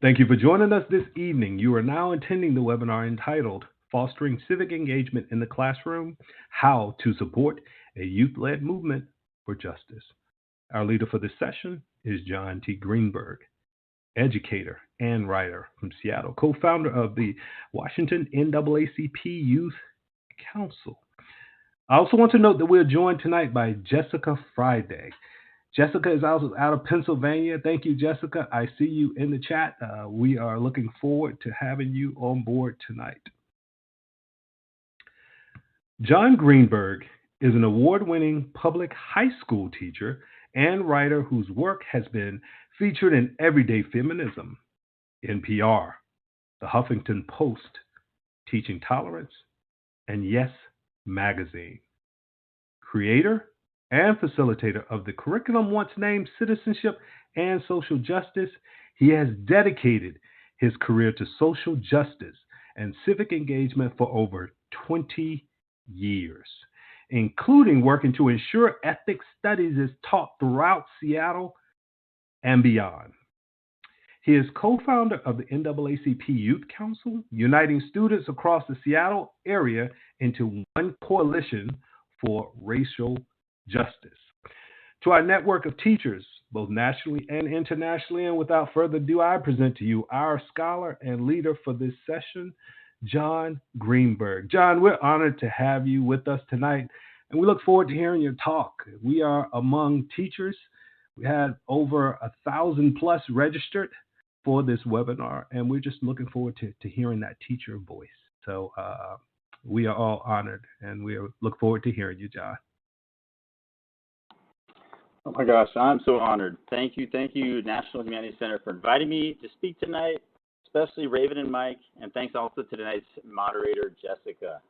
Thank you for joining us this evening. You are now attending the webinar entitled Fostering Civic Engagement in the Classroom, How to Support a Youth-Led Movement for Justice. Our leader for this session is John T. Greenberg, educator and writer from Seattle, co-founder of the Washington NAACP Youth Council. I also want to note that we're joined tonight by Jessica Friday. Jessica is also out of Pennsylvania. Thank you, Jessica. I see you in the chat. We are looking forward to having you on board tonight. John Greenberg is an award-winning public high school teacher and writer whose work has been featured in Everyday Feminism, NPR, The Huffington Post, Teaching Tolerance, and Yes Magazine. Creator and facilitator of the curriculum once named Citizenship and Social Justice, he has dedicated his career to social justice and civic engagement for over 20 years, including working to ensure ethics studies is taught throughout Seattle and beyond. He is co-founder of the NAACP Youth Council, uniting students across the Seattle area into one coalition for racial justice. To our network of teachers, both nationally and internationally, and without further ado, I present to you our scholar and leader for this session, John Greenberg. John, we're honored to have you with us tonight, and we look forward to hearing your talk. We are among teachers. We had over 1,000 plus registered for this webinar, and we're just looking forward to hearing that teacher voice. So we are all honored, and we look forward to hearing you, John. Oh my gosh, I'm so honored. Thank you, National Humanities Center, for inviting me to speak tonight, especially Raven and Mike, and thanks also to tonight's moderator, Jessica.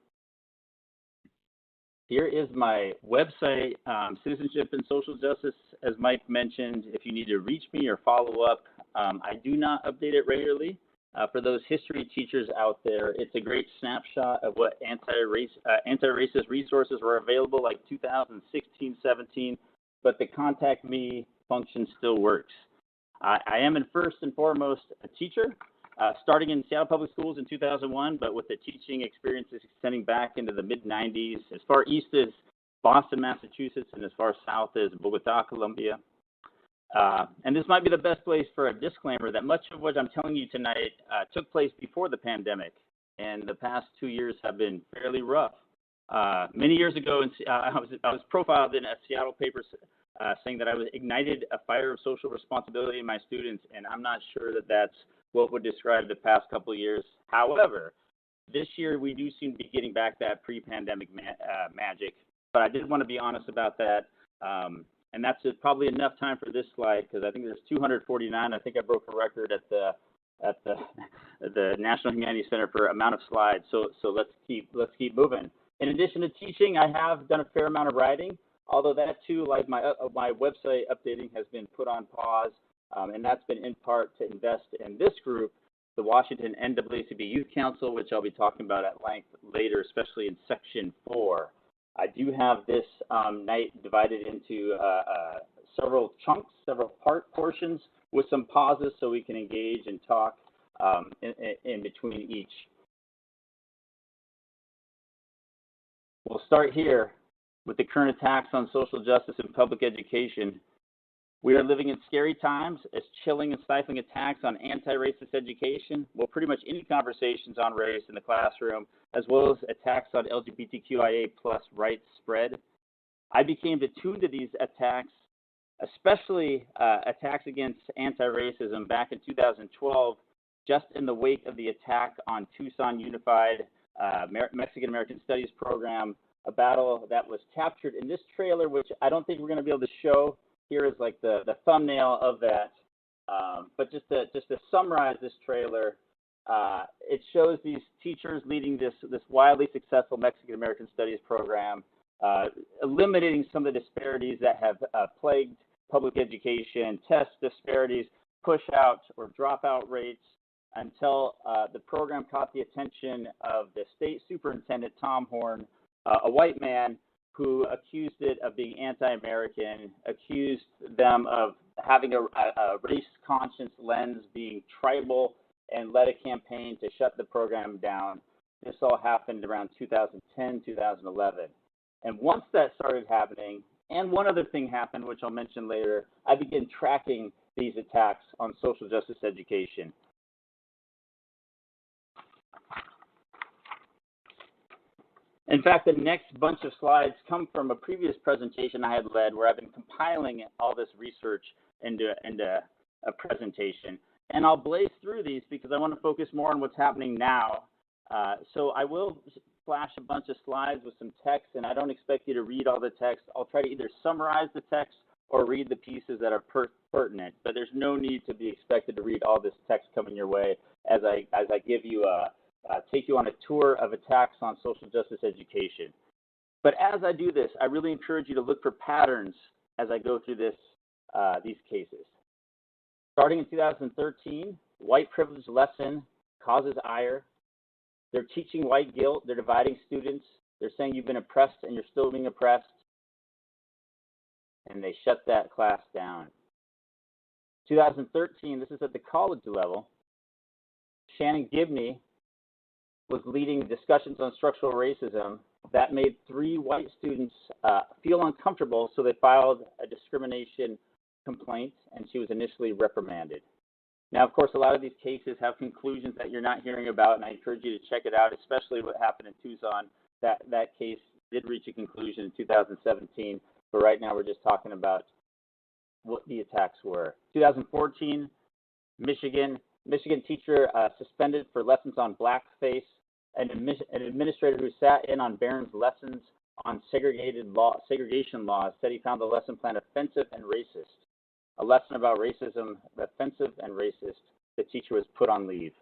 Here is my website, Citizenship and Social Justice, as Mike mentioned. If you need to reach me or follow up, I do not update it regularly. For those history teachers out there, it's a great snapshot of what anti-racist resources were available like 2016, 17, but the contact me function still works. I am first and foremost a teacher, starting in Seattle Public Schools in 2001, but with the teaching experiences extending back into the mid-90s, as far east as Boston, Massachusetts, and as far south as Bogota, Colombia. And this might be the best place for a disclaimer that much of what I'm telling you tonight took place before the pandemic, and the past 2 years have been fairly rough. Many years ago, I was profiled in a Seattle paper saying that I was ignited a fire of social responsibility in my students, and I'm not sure that that's what would describe the past couple of years. However, this year we do seem to be getting back that pre-pandemic magic, but I did want to be honest about that, and that's probably enough time for this slide, because I think there's 249. I think I broke a record at the National Humanities Center for amount of slides. So let's keep moving. In addition to teaching, I have done a fair amount of writing, although that too, like my website updating, has been put on pause, and that's been in part to invest in this group, the Washington NAACP Youth Council, which I'll be talking about at length later, especially in section 4. I do have this night divided into several chunks, several portions, with some pauses so we can engage and talk in between each. We'll start here with the current attacks on social justice and public education. We are living in scary times as chilling and stifling attacks on anti-racist education, well, pretty much any conversations on race in the classroom, as well as attacks on LGBTQIA plus rights spread. I became attuned to these attacks, especially attacks against anti-racism back in 2012, just in the wake of the attack on Tucson Unified Mexican American Studies program, a battle that was captured in this trailer, which I don't think we're going to be able to show. Here is like the thumbnail of that, but just to summarize this trailer, it shows these teachers leading this wildly successful Mexican American Studies program, eliminating some of the disparities that have plagued public education, test disparities, push out or dropout rates, until the program caught the attention of the state superintendent, Tom Horn, a white man who accused it of being anti-American, accused them of having a race conscious lens, being tribal, and led a campaign to shut the program down. This all happened around 2010, 2011. And once that started happening, and one other thing happened, which I'll mention later, I began tracking these attacks on social justice education. In fact, the next bunch of slides come from a previous presentation I had led where I've been compiling all this research into a presentation. And I'll blaze through these because I want to focus more on what's happening now. So I will flash a bunch of slides with some text, and I don't expect you to read all the text. I'll try to either summarize the text or read the pieces that are pertinent, but there's no need to be expected to read all this text coming your way as I give you take you on a tour of attacks on social justice education. But as I do this, I really encourage you to look for patterns as I go through these cases. Starting in 2013, white privilege lesson causes ire. They're teaching white guilt. They're dividing students. They're saying you've been oppressed and you're still being oppressed. And they shut that class down. 2013, this is at the college level. Shannon Gibney was leading discussions on structural racism that made 3 white students feel uncomfortable, so they filed a discrimination complaint, and she was initially reprimanded. Now, of course, a lot of these cases have conclusions that you're not hearing about, and I encourage you to check it out, especially what happened in Tucson. That case did reach a conclusion in 2017, but right now we're just talking about what the attacks were. 2014, Michigan teacher suspended for lessons on blackface. An administrator who sat in on Barron's lessons on segregation laws said he found the lesson plan offensive and racist. A lesson about racism, offensive and racist. The teacher was put on leave.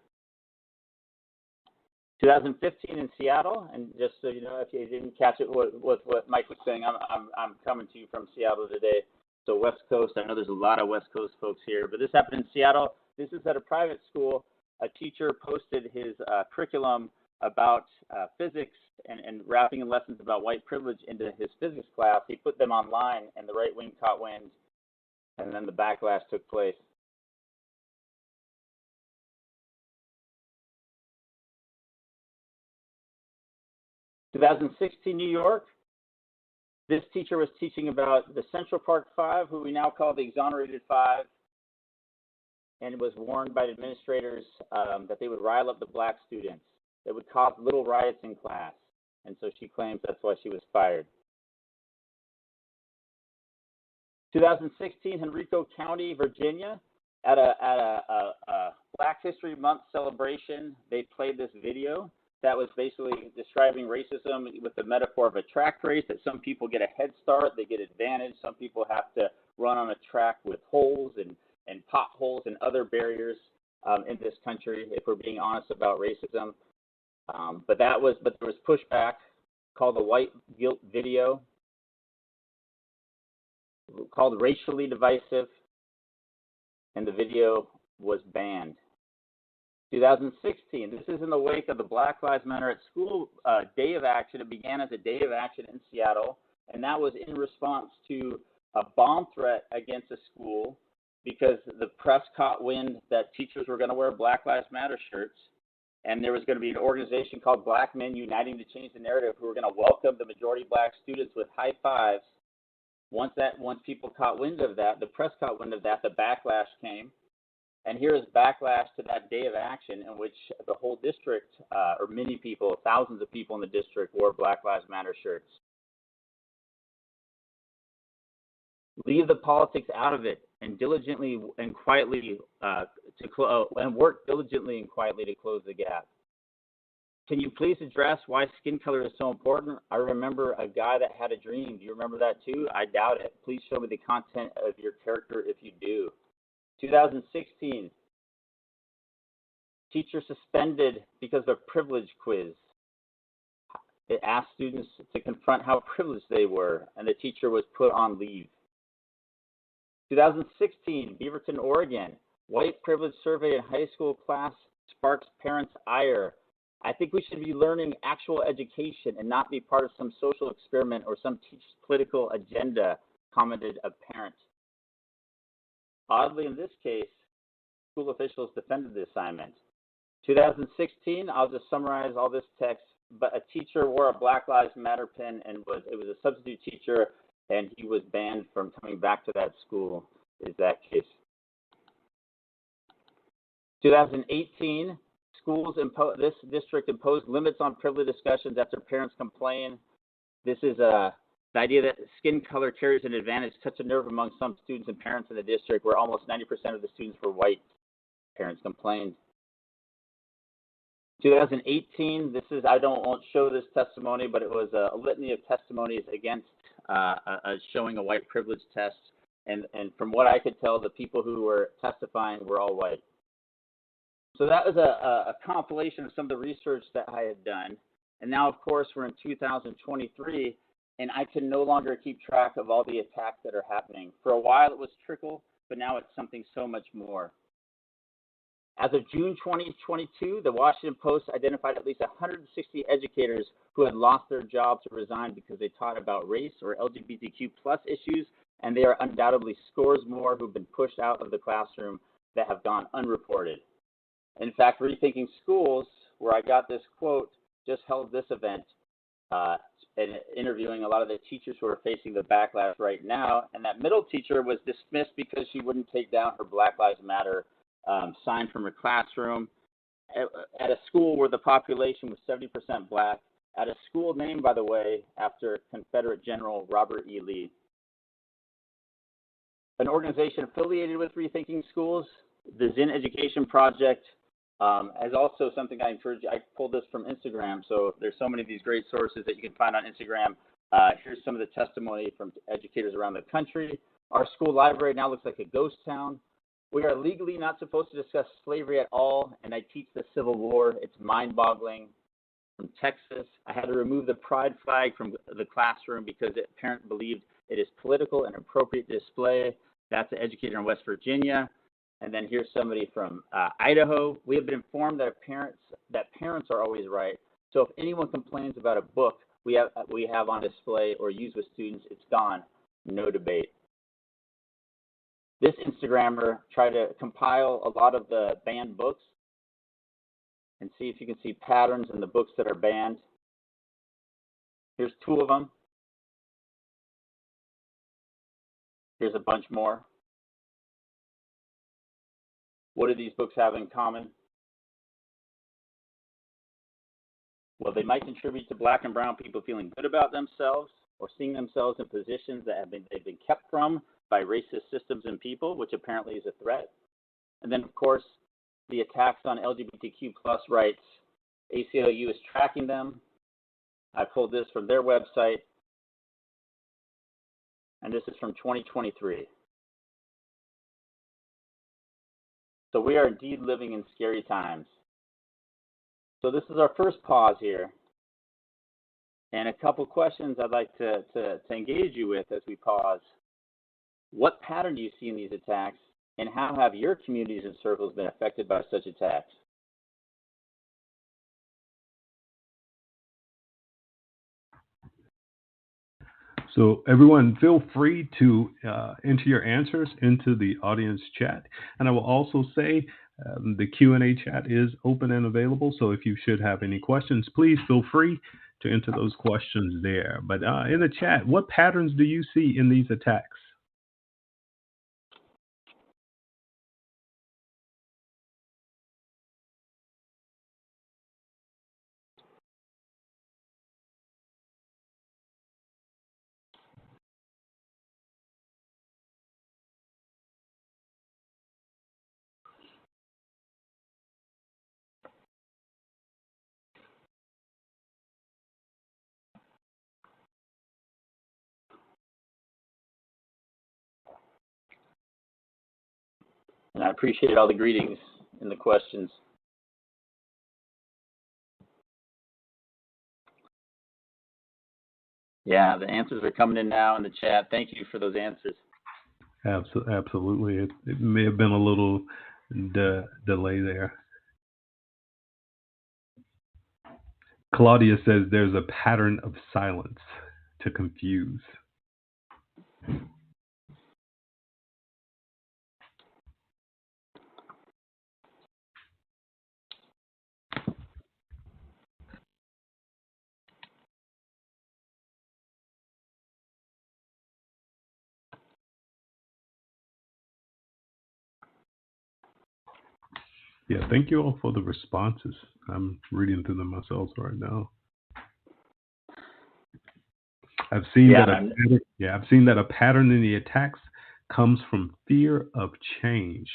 2015 in Seattle, and just so you know, if you didn't catch it, what Mike was saying, I'm coming to you from Seattle today. So West Coast, I know there's a lot of West Coast folks here, but this happened in Seattle. This is at a private school. A teacher posted his curriculum about physics and wrapping in lessons about white privilege into his physics class. He put them online, and the right wing caught wind, and then the backlash took place. In 2016, New York, this teacher was teaching about the Central Park Five, who we now call the Exonerated Five, and was warned by administrators that they would rile up the black students. It would cause little riots in class, and so she claims that's why she was fired. 2016, Henrico County, Virginia, at a Black History Month celebration, they played this video that was basically describing racism with the metaphor of a track race, that some people get a head start, they get advantage, some people have to run on a track with holes and potholes and other barriers in this country, if we're being honest about racism. But there was pushback, called the white guilt video, called racially divisive, and the video was banned. 2016, this is in the wake of the Black Lives Matter at School Day of Action. It began as a day of action in Seattle, and that was in response to a bomb threat against a school because the press caught wind that teachers were going to wear Black Lives Matter shirts, and there was going to be an organization called Black Men Uniting to Change the Narrative who were going to welcome the majority black students with high fives. Once people caught wind of that, the press caught wind of that, the backlash came. And here is backlash to that day of action in which the whole district, or many people, thousands of people in the district, wore Black Lives Matter shirts. Leave the politics out of it and diligently and quietly and work diligently and quietly to close the gap. Can you please address why skin color is so important? I remember a guy that had a dream. Do you remember that too? I doubt it. Please show me the content of your character if you do. 2016, teacher suspended because of a privilege quiz. It asked students to confront how privileged they were, and the teacher was put on leave. 2016, Beaverton, Oregon, white privilege survey in high school class sparks parents' ire. I think we should be learning actual education and not be part of some social experiment or some political agenda, commented a parent. Oddly, in this case, school officials defended the assignment. 2016, I'll just summarize all this text, but a teacher wore a Black Lives Matter pin and it was a substitute teacher, and he was banned from coming back to that school, is that case. 2018, this district imposed limits on privilege discussions after parents complain. This is the idea that skin color carries an advantage touched a nerve among some students and parents in the district, where almost 90% of the students were white. Parents complained. 2018, I won't show this testimony, but it was a litany of testimonies against showing a white privilege test. And from what I could tell, the people who were testifying were all white. So that was a compilation of some of the research that I had done. And now, of course, we're in 2023, and I can no longer keep track of all the attacks that are happening. For a while, it was trickle, but now it's something so much more. As of June 2022, the Washington Post identified at least 160 educators who had lost their jobs or resigned because they taught about race or LGBTQ+ issues, and there are undoubtedly scores more who've been pushed out of the classroom that have gone unreported. In fact, Rethinking Schools, where I got this quote, just held this event, and interviewing a lot of the teachers who are facing the backlash right now, and that middle teacher was dismissed because she wouldn't take down her Black Lives Matter sign from her classroom at a school where the population was 70% Black, at a school named, by the way, after Confederate General Robert E. Lee. An organization affiliated with Rethinking Schools, the Zen Education Project, as also something I encourage you. I pulled this from Instagram, so there's so many of these great sources that you can find on Instagram. Here's some of the testimony from educators around the country. Our school library now looks like a ghost town. We are legally not supposed to discuss slavery at all, and I teach the Civil War. It's mind-boggling. From Texas, I had to remove the pride flag from the classroom because a parent believed it is political and appropriate display. That's an educator in West Virginia. And then here's somebody from Idaho. We have been informed that parents are always right. So if anyone complains about a book we have on display or use with students, it's gone. No debate. This Instagrammer tried to compile a lot of the banned books and see if you can see patterns in the books that are banned. Here's 2 of them. Here's a bunch more. What do these books have in common? Well, they might contribute to Black and brown people feeling good about themselves or seeing themselves in positions that they've been kept from by racist systems and people, which apparently is a threat. And then, of course, the attacks on LGBTQ+ rights. ACLU is tracking them. I pulled this from their website, and this is from 2023. So we are indeed living in scary times. So this is our first pause here, and a couple questions I'd like to engage you with as we pause. What pattern do you see in these attacks, and how have your communities and circles been affected by such attacks? So everyone, feel free to enter your answers into the audience chat. And I will also say the Q&A chat is open and available. So if you should have any questions, please feel free to enter those questions there. But in the chat, what patterns do you see in these attacks? And I appreciate all the greetings and the questions. Yeah, the answers are coming in now in the chat. Thank you for those answers. Absolutely. It may have been a little delay there. Claudia says there's a pattern of silence to confuse. Yeah, thank you all for the responses. I'm reading through them myself right now. I've seen that a pattern in the attacks comes from fear of change.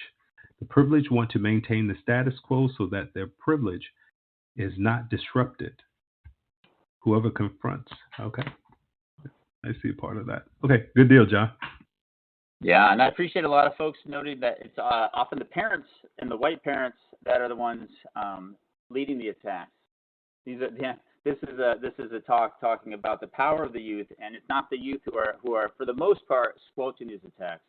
The privileged want to maintain the status quo so that their privilege is not disrupted. Whoever confronts. Okay. I see a part of that. Okay, good deal, John. Yeah, and I appreciate a lot of folks noting that it's often the parents and the white parents that are the ones leading the attacks. This is a talking about the power of the youth, and it's not the youth who are for the most part squelching these attacks.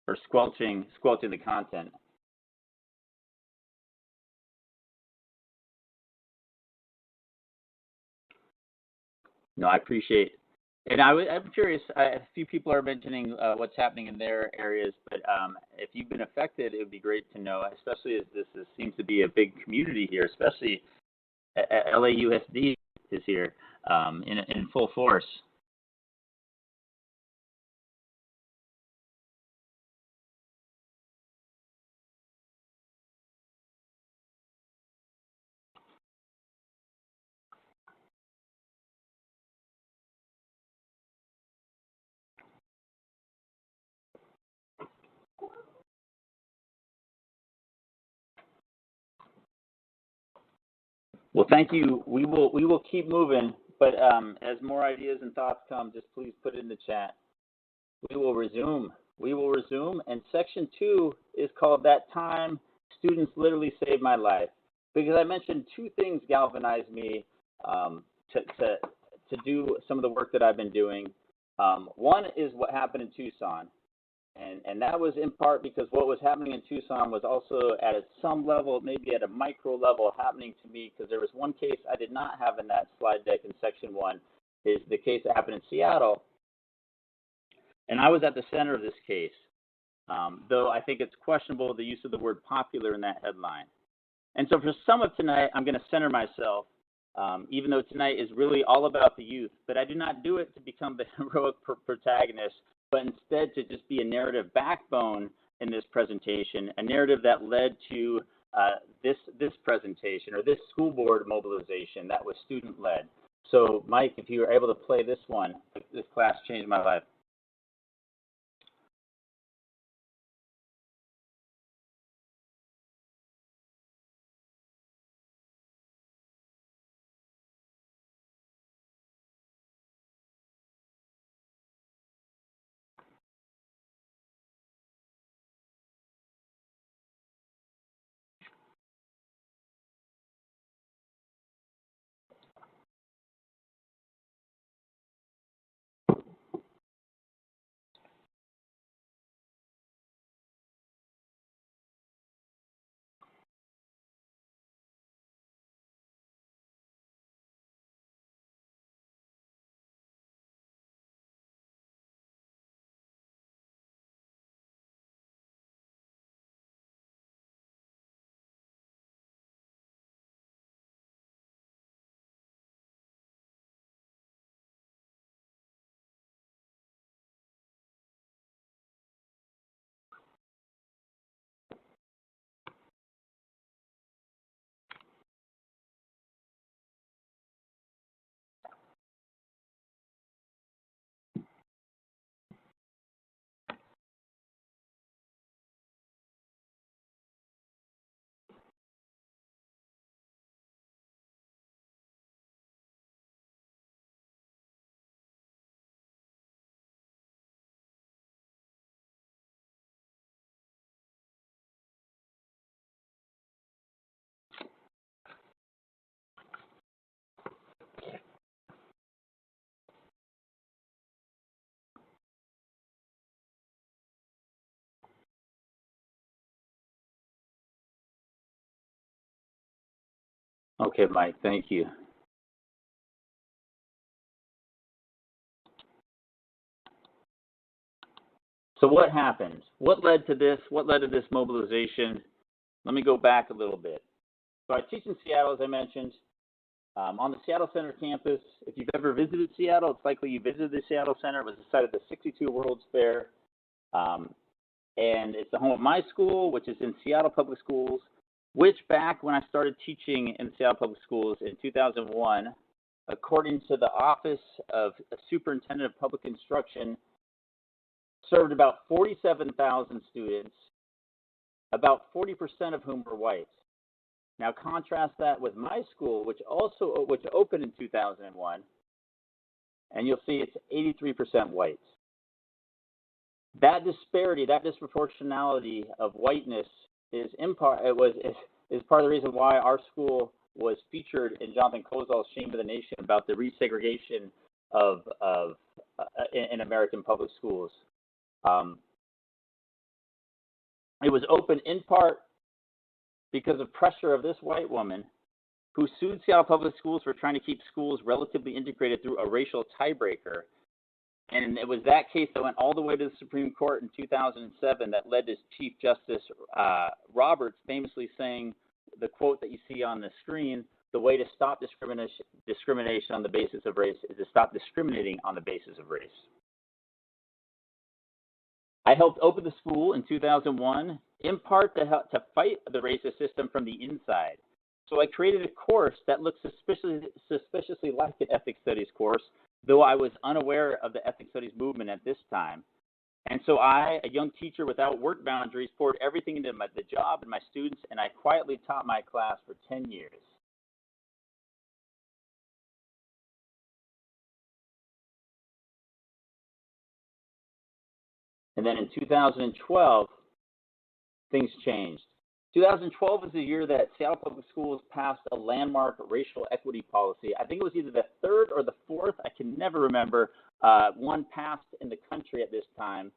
Or squelching the content. No, I appreciate, and I'm curious. A few people are mentioning what's happening in their areas, but if you've been affected, it would be great to know, especially as this seems to be a big community here, especially LAUSD is here in full force. Well, thank you. We will keep moving, but as more ideas and thoughts come, just please put it in the chat. We will resume. And section 2 is called "That Time Students Literally Saved My Life," because I mentioned two things galvanized me to do some of the work that I've been doing. One is what happened in Tucson. And that was in part because what was happening in Tucson was also at some level, maybe at a micro level, happening to me, because there was one case I did not have in that slide deck in section 1, is the case that happened in Seattle. And I was at the center of this case, though I think it's questionable the use of the word popular in that headline. And so for some of tonight, I'm going to center myself, even though tonight is really all about the youth, but I do not do it to become the heroic protagonist, but instead to just be a narrative backbone in this presentation, a narrative that led to this presentation, or this school board mobilization that was student-led. So Mike, if you were able to play this one, this class changed my life. Okay, Mike, thank you. So what happened? What led to this? What led to this mobilization? Let me go back a little bit. So I teach in Seattle, as I mentioned, on the Seattle Center campus. If you've ever visited Seattle, it's likely you visited the Seattle Center. It was the site of the 62 World's Fair. And it's the home of my school, which is in Seattle Public Schools, which back when I started teaching in Seattle Public Schools in 2001, according to the Office of Superintendent of Public Instruction, served about 47,000 students, about 40% of whom were white. Now contrast that with my school, which opened in 2001, and you'll see it's 83% white. That disparity, that disproportionality of whiteness is part of the reason why our school was featured in Jonathan Kozol's Shame of the Nation about the resegregation in American public schools. It was open in part because of pressure of this white woman who sued Seattle Public Schools for trying to keep schools relatively integrated through a racial tiebreaker. And it was that case that went all the way to the Supreme Court in 2007 that led to Chief Justice Roberts famously saying the quote that you see on the screen: "The way to stop discrimination on the basis of race is to stop discriminating on the basis of race." I helped open the school in 2001, in part to fight the racist system from the inside. So I created a course that looks suspiciously like an ethics studies course, though I was unaware of the ethics studies movement at this time. And so I, a young teacher without work boundaries, poured everything into the job and my students, and I quietly taught my class for 10 years. And then in 2012, things changed. 2012 is the year that Seattle Public Schools passed a landmark racial equity policy. I think it was either the third or the fourth, I can never remember, one passed in the country at this time.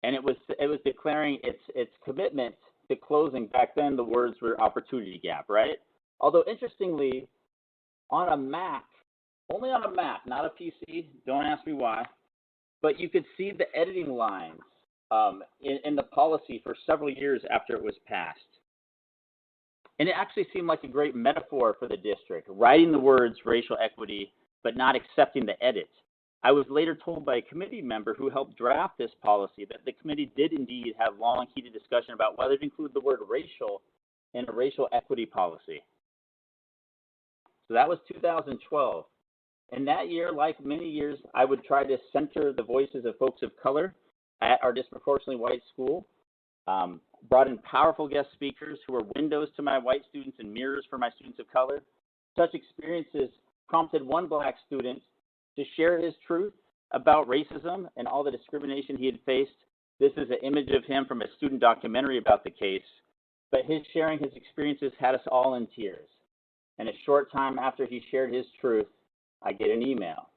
And it was declaring its commitment to closing. Back then, the words were opportunity gap, right? Although interestingly, on a Mac, only on a Mac, not a PC, don't ask me why, but you could see the editing lines in the policy for several years after it was passed. And it actually seemed like a great metaphor for the district, writing the words racial equity, but not accepting the edit. I was later told by a committee member who helped draft this policy that the committee did indeed have long, heated discussion about whether to include the word racial in a racial equity policy. So that was 2012. And that year, like many years, I would try to center the voices of folks of color at our disproportionately white school, brought in powerful guest speakers who were windows to my white students and mirrors for my students of color. Such experiences prompted one Black student to share his truth about racism and all the discrimination he had faced. This is an image of him from a student documentary about the case, but his sharing his experiences had us all in tears. And a short time after he shared his truth, I get an email.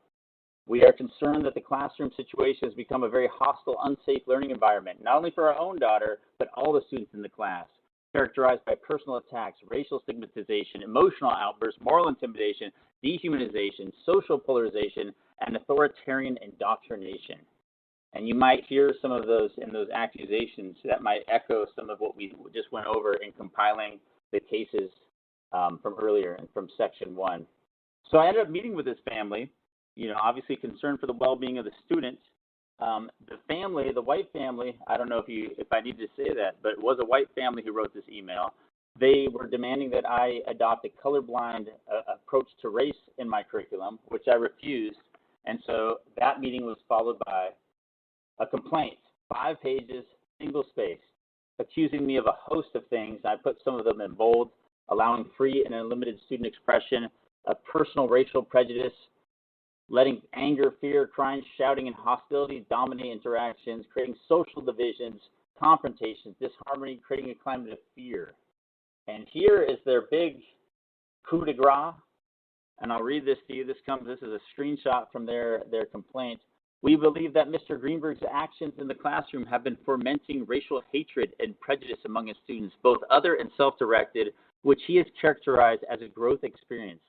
We are concerned that the classroom situation has become a very hostile, unsafe learning environment, not only for our own daughter, but all the students in the class, characterized by personal attacks, racial stigmatization, emotional outbursts, moral intimidation, dehumanization, social polarization, and authoritarian indoctrination. And you might hear some of those in those accusations that might echo some of what we just went over in compiling the cases from earlier and from section 1. So I ended up meeting with this family, obviously concerned for the well-being of the students. The family, the white family, I don't know if I need to say that, but it was a white family who wrote this email. They were demanding that I adopt a colorblind approach to race in my curriculum, which I refused. And so that meeting was followed by a complaint, 5 pages, single space, accusing me of a host of things. I put some of them in bold, allowing free and unlimited student expression, a personal racial prejudice, letting anger, fear, crying, shouting, and hostility dominate interactions, creating social divisions, confrontations, disharmony, creating a climate of fear. And here is their big coup de grace, and I'll read this to you. This is a screenshot from their complaint. We believe that Mr. Greenberg's actions in the classroom have been fomenting racial hatred and prejudice among his students, both other and self-directed. which he has characterized as a growth experience.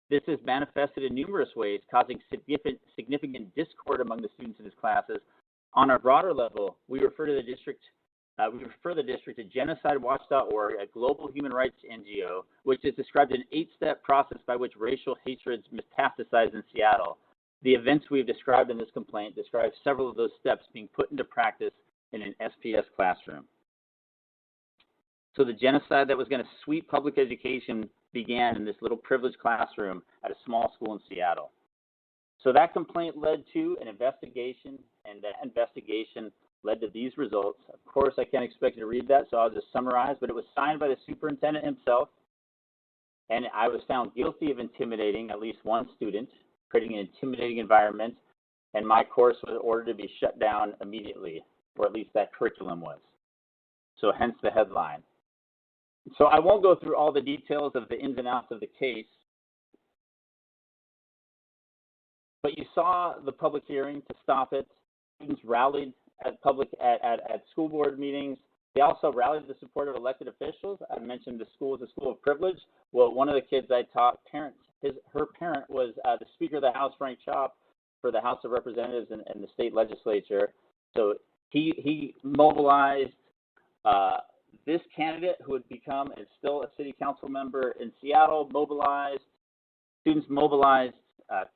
This is manifested in numerous ways, causing significant discord among the students in his classes. On a broader level, we refer the district to genocidewatch.org, a global human rights NGO, which has described an 8-step process by which racial hatreds metastasize in Seattle. The events we've described in this complaint describe several of those steps being put into practice in an SPS classroom. So the genocide that was going to sweep public education began in this little privileged classroom at a small school in Seattle. So that complaint led to an investigation, and that investigation led to these results. Of course, I can't expect you to read that, so I'll just summarize, but it was signed by the superintendent himself, and I was found guilty of intimidating at least one student, creating an intimidating environment, and my course was ordered to be shut down immediately, or at least that curriculum was. So hence the headline. So I won't go through all the details of the ins and outs of the case, but you saw the public hearing to stop it. Students rallied at school board meetings. They also rallied the support of elected officials. I mentioned the school is a school of privilege. Well, one of the kids I taught, her parent was the Speaker of the House, Frank Chop, for the House of Representatives and the state legislature. So he mobilized this candidate, who had become and still a city council member in Seattle, students mobilized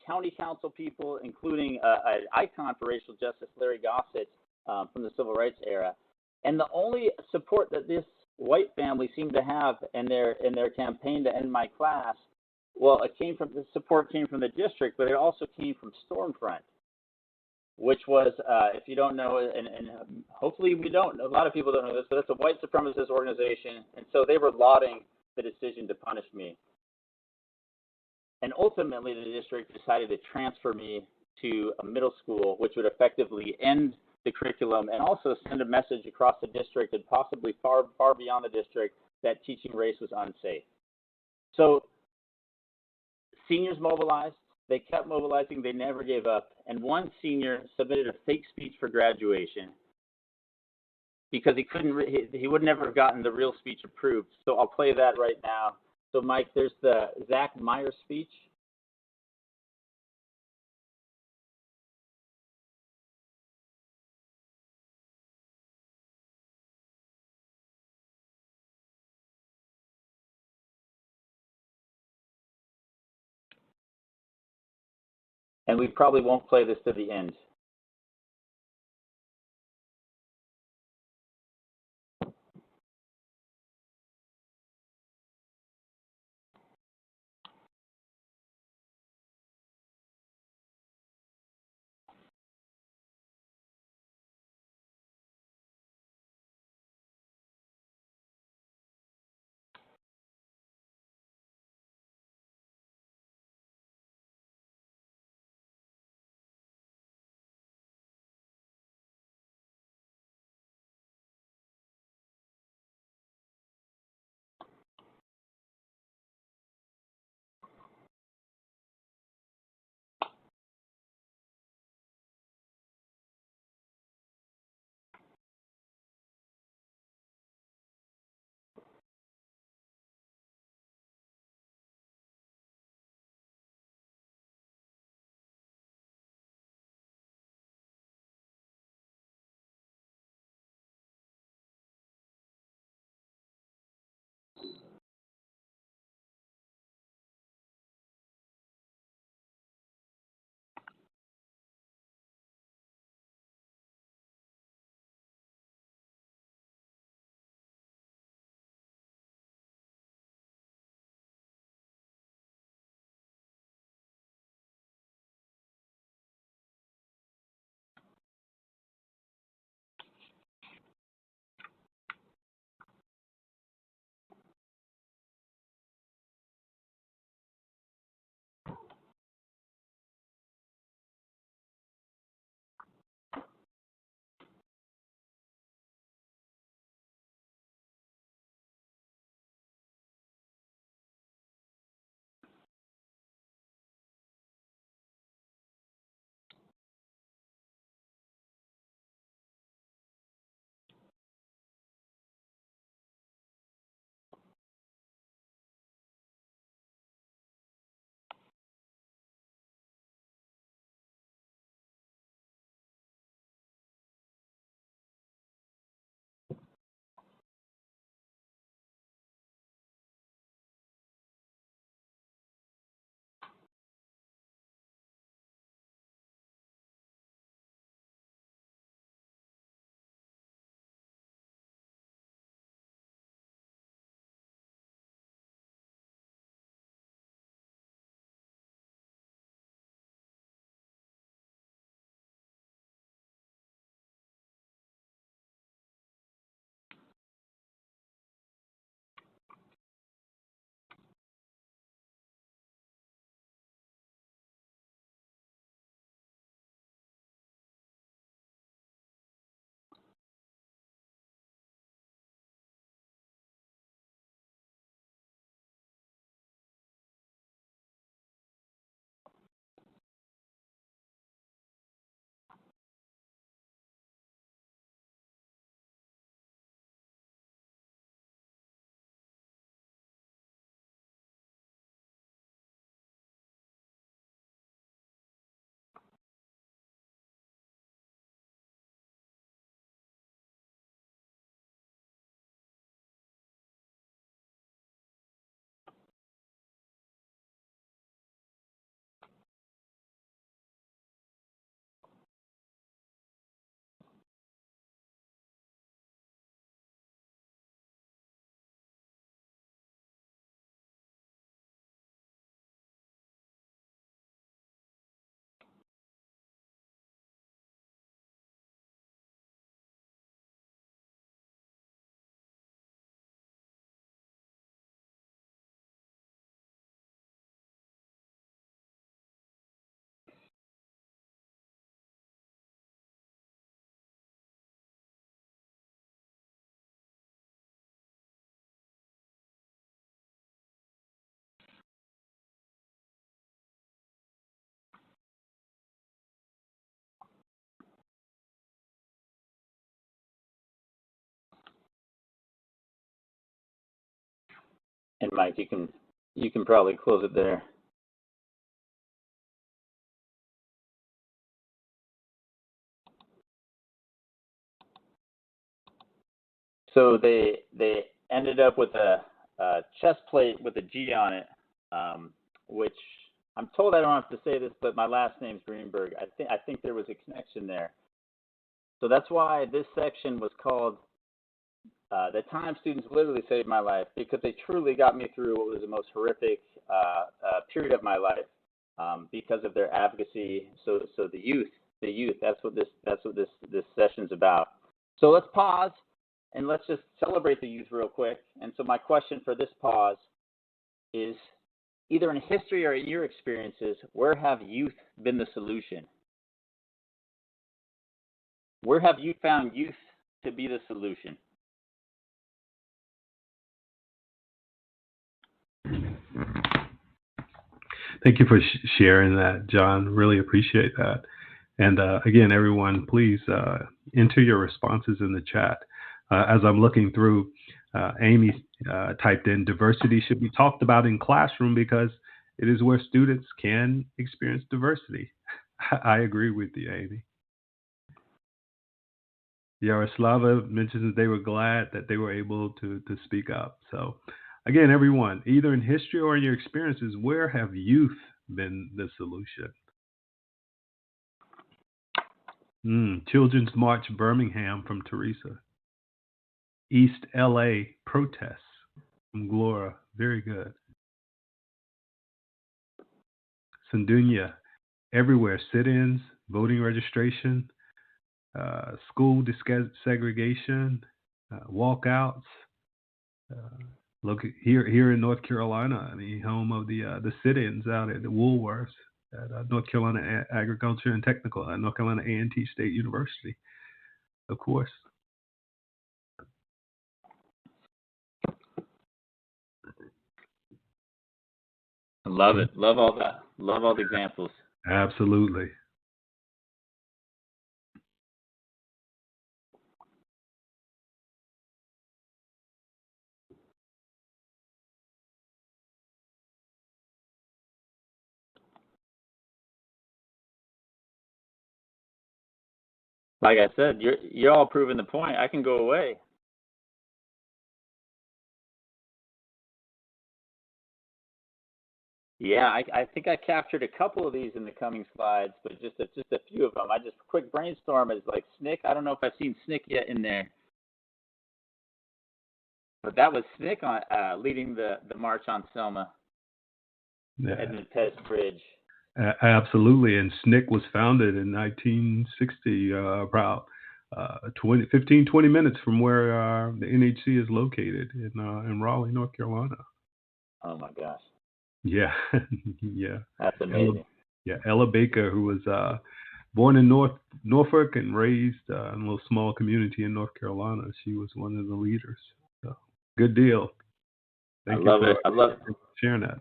county council people, including an icon for racial justice, Larry Gossett, from the civil rights era. And the only support that this white family seemed to have in their campaign to end my class, well, the support came from the district, but it also came from Stormfront, which was, if you don't know, and hopefully a lot of people don't know this, but it's a white supremacist organization, and so they were lauding the decision to punish me. And ultimately, the district decided to transfer me to a middle school, which would effectively end the curriculum and also send a message across the district and possibly far, far beyond the district that teaching race was unsafe. So seniors mobilized. They kept mobilizing. They never gave up. And one senior submitted a fake speech for graduation because he would never have gotten the real speech approved. So I'll play that right now. So Mike, there's the Zach Meyer speech. And we probably won't play this to the end. And Mike, you can probably close it there. So they ended up with a chest plate with a G on it, which I'm told I don't have to say this, but my last name's Greenberg. I think there was a connection there. So that's why this section was called "The Time Students Literally Saved My Life," because they truly got me through what was the most horrific period of my life because of their advocacy. So the youth. That's what this session's about. So let's pause and let's just celebrate the youth real quick. And so my question for this pause is, either in history or in your experiences, where have youth been the solution? Where have you found youth to be the solution? Thank you for sharing that, John. Really appreciate that. And again, everyone, please enter your responses in the chat. As I'm looking through, Amy typed in, diversity should be talked about in classroom because it is where students can experience diversity. I agree with you, Amy. Yaroslava mentions that they were glad that they were able to speak up. So again, everyone, either in history or in your experiences, where have youth been the solution? Children's March Birmingham from Teresa. East LA protests from Glora. Very good. Sandunya, everywhere, sit-ins, voting registration, school desegregation, walkouts. Look here in North Carolina, the home of the sit-ins out at the Woolworths at North Carolina Agriculture and Technical, North Carolina A&T State University, of course. Love it. Love all that. Love all the examples. Absolutely. Like I said, you're all proving the point. I can go away. Yeah, I think I captured a couple of these in the coming slides, but just a few of them. I just quick brainstorm is like SNCC. I don't know if I've seen SNCC yet in there, but that was SNCC on leading the march on Selma, Edmund Pettus Bridge. Absolutely, and SNCC was founded in 1960, about 20 minutes from where the NHC is located in Raleigh, North Carolina. Oh my gosh. Yeah, yeah. That's amazing. Ella Baker, who was born in Norfolk and raised in a little small community in North Carolina. She was one of the leaders. So, good deal. Thank you for sharing that.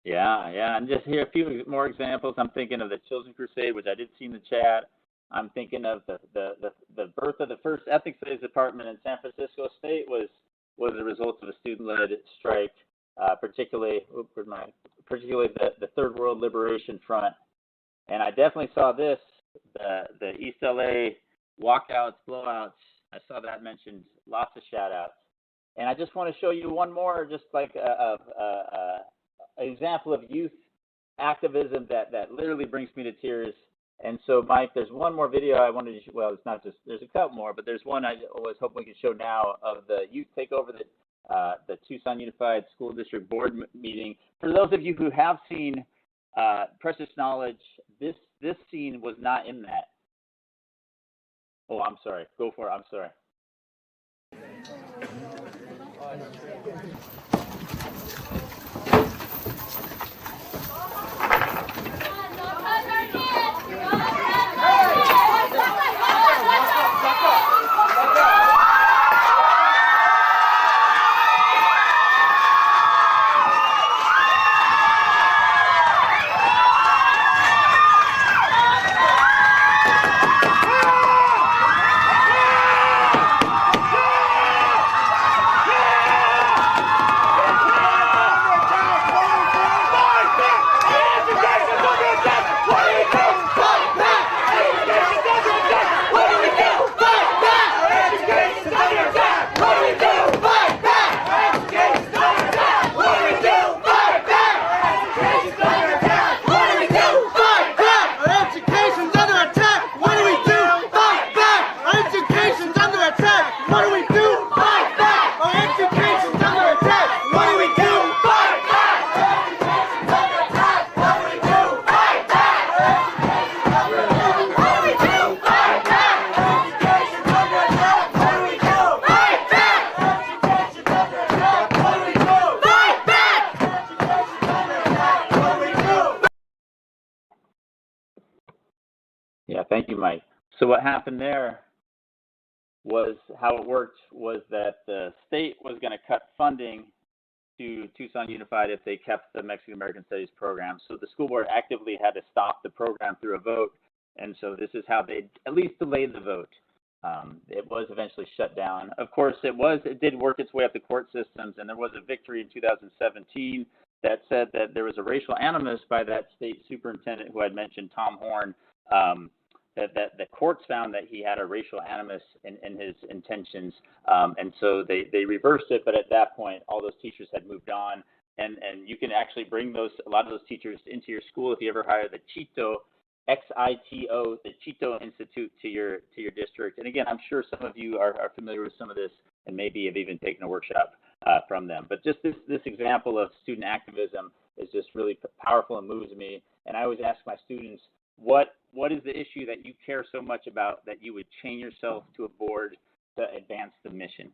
Yeah, and just here a few more examples. I'm thinking of the Children's Crusade, which I did see in the chat. I'm thinking of the birth of the first ethics studies department in San Francisco State was a result of a student-led strike. Particularly the Third World Liberation Front, and I definitely saw this the East LA walkouts, blowouts. I saw that mentioned, lots of shout outs, and I just want to show you one more, just like an example of youth activism that literally brings me to tears. And so, Mike, there's one more video I wanted to. Well, it's not just. There's a couple more, but there's one I was hoping we could show now of the youth take over the Tucson Unified School District Board meeting. For those of you who have seen Precious Knowledge, this scene was not in that. Oh, I'm sorry. Go for it. I'm sorry. Yeah, thank you, Mike. So what happened there was how it worked was that the state was going to cut funding to Tucson Unified if they kept the Mexican American Studies program. So the school board actively had to stop the program through a vote. And so this is how they at least delayed the vote. It was eventually shut down. Of course, it did work its way up the court systems, and there was a victory in 2017 that said that there was a racial animus by that state superintendent who I'd mentioned, Tom Horn, that the courts found that he had a racial animus in his intentions, and so they reversed it. But at that point, all those teachers had moved on, and you can actually bring a lot of those teachers into your school if you ever hire the Chito, XITO, the Chito Institute to your district. And again, I'm sure some of you are familiar with some of this and maybe have even taken a workshop from them. But just this example of student activism is just really powerful and moves me. And I always ask my students, what is the issue that you care so much about that you would chain yourself to a board to advance the mission?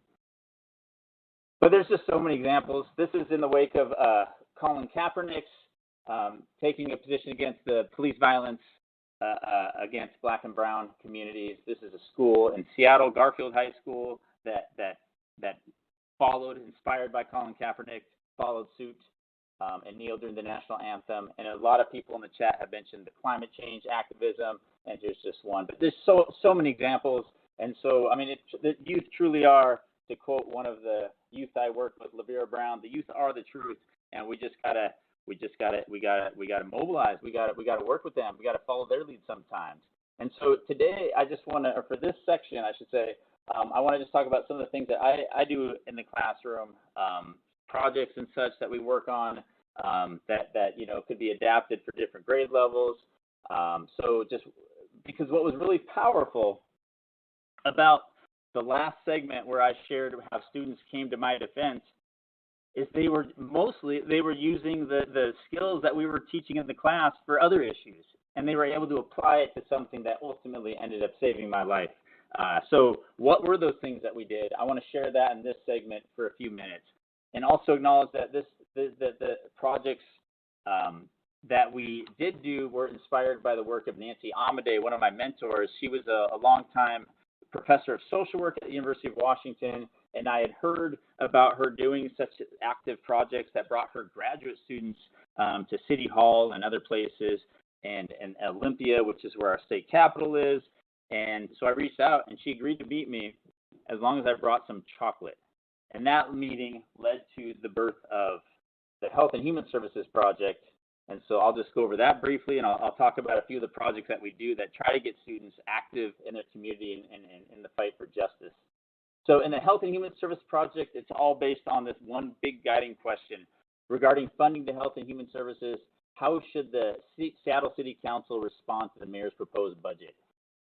But there's just so many examples. This is in the wake of Colin Kaepernick's taking a position against the police violence against Black and Brown communities. This is a school in Seattle, Garfield High School, that followed, inspired by Colin Kaepernick, followed suit and kneeled during the national anthem. And a lot of people in the chat have mentioned the climate change activism, and here's just one. But there's so many examples. And so, I mean, the youth truly are, to quote one of the youth I worked with, LaVera Brown, the youth are the truth, and we gotta mobilize. We gotta work with them. We gotta follow their lead sometimes. And so today, I just want to, or for this section, I should say, I want to just talk about some of the things that I do in the classroom, projects and such that we work on that could be adapted for different grade levels. So just because what was really powerful about the last segment where I shared how students came to my defense is they were using the skills that we were teaching in the class for other issues, and they were able to apply it to something that ultimately ended up saving my life. So what were those things that we did? I want to share that in this segment for a few minutes, and also acknowledge that the projects that we did do were inspired by the work of Nancy Amadei, one of my mentors. She was a longtime professor of social work at the University of Washington, and I had heard about her doing such active projects that brought her graduate students to City Hall and other places, and Olympia, which is where our state capital is. And so I reached out, and she agreed to meet me as long as I brought some chocolate. And that meeting led to the birth of the Health and Human Services Project. And so I'll just go over that briefly, and I'll talk about a few of the projects that we do that try to get students active in their community and in the fight for justice. So in the Health and Human Service Project, it's all based on this one big guiding question regarding funding to health and human services. How should the Seattle City Council respond to the mayor's proposed budget?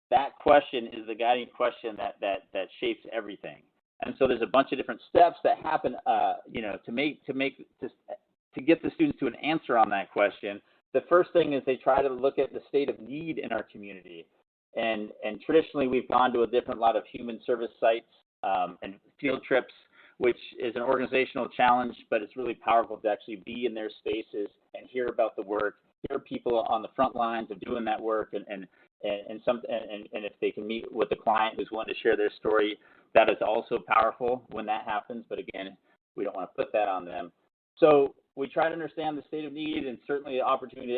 That question is the guiding question that shapes everything. And so there's a bunch of different steps that happen, to get the students to an answer on that question. The first thing is they try to look at the state of need in our community. And traditionally, we've gone to a different lot of human service sites and field trips, which is an organizational challenge, but it's really powerful to actually be in their spaces and hear about the work, hear people on the front lines of doing that work, and if they can meet with a client who's willing to share their story, that is also powerful when that happens. But again, we don't want to put that on them. So we try to understand the state of need, and certainly the opportunity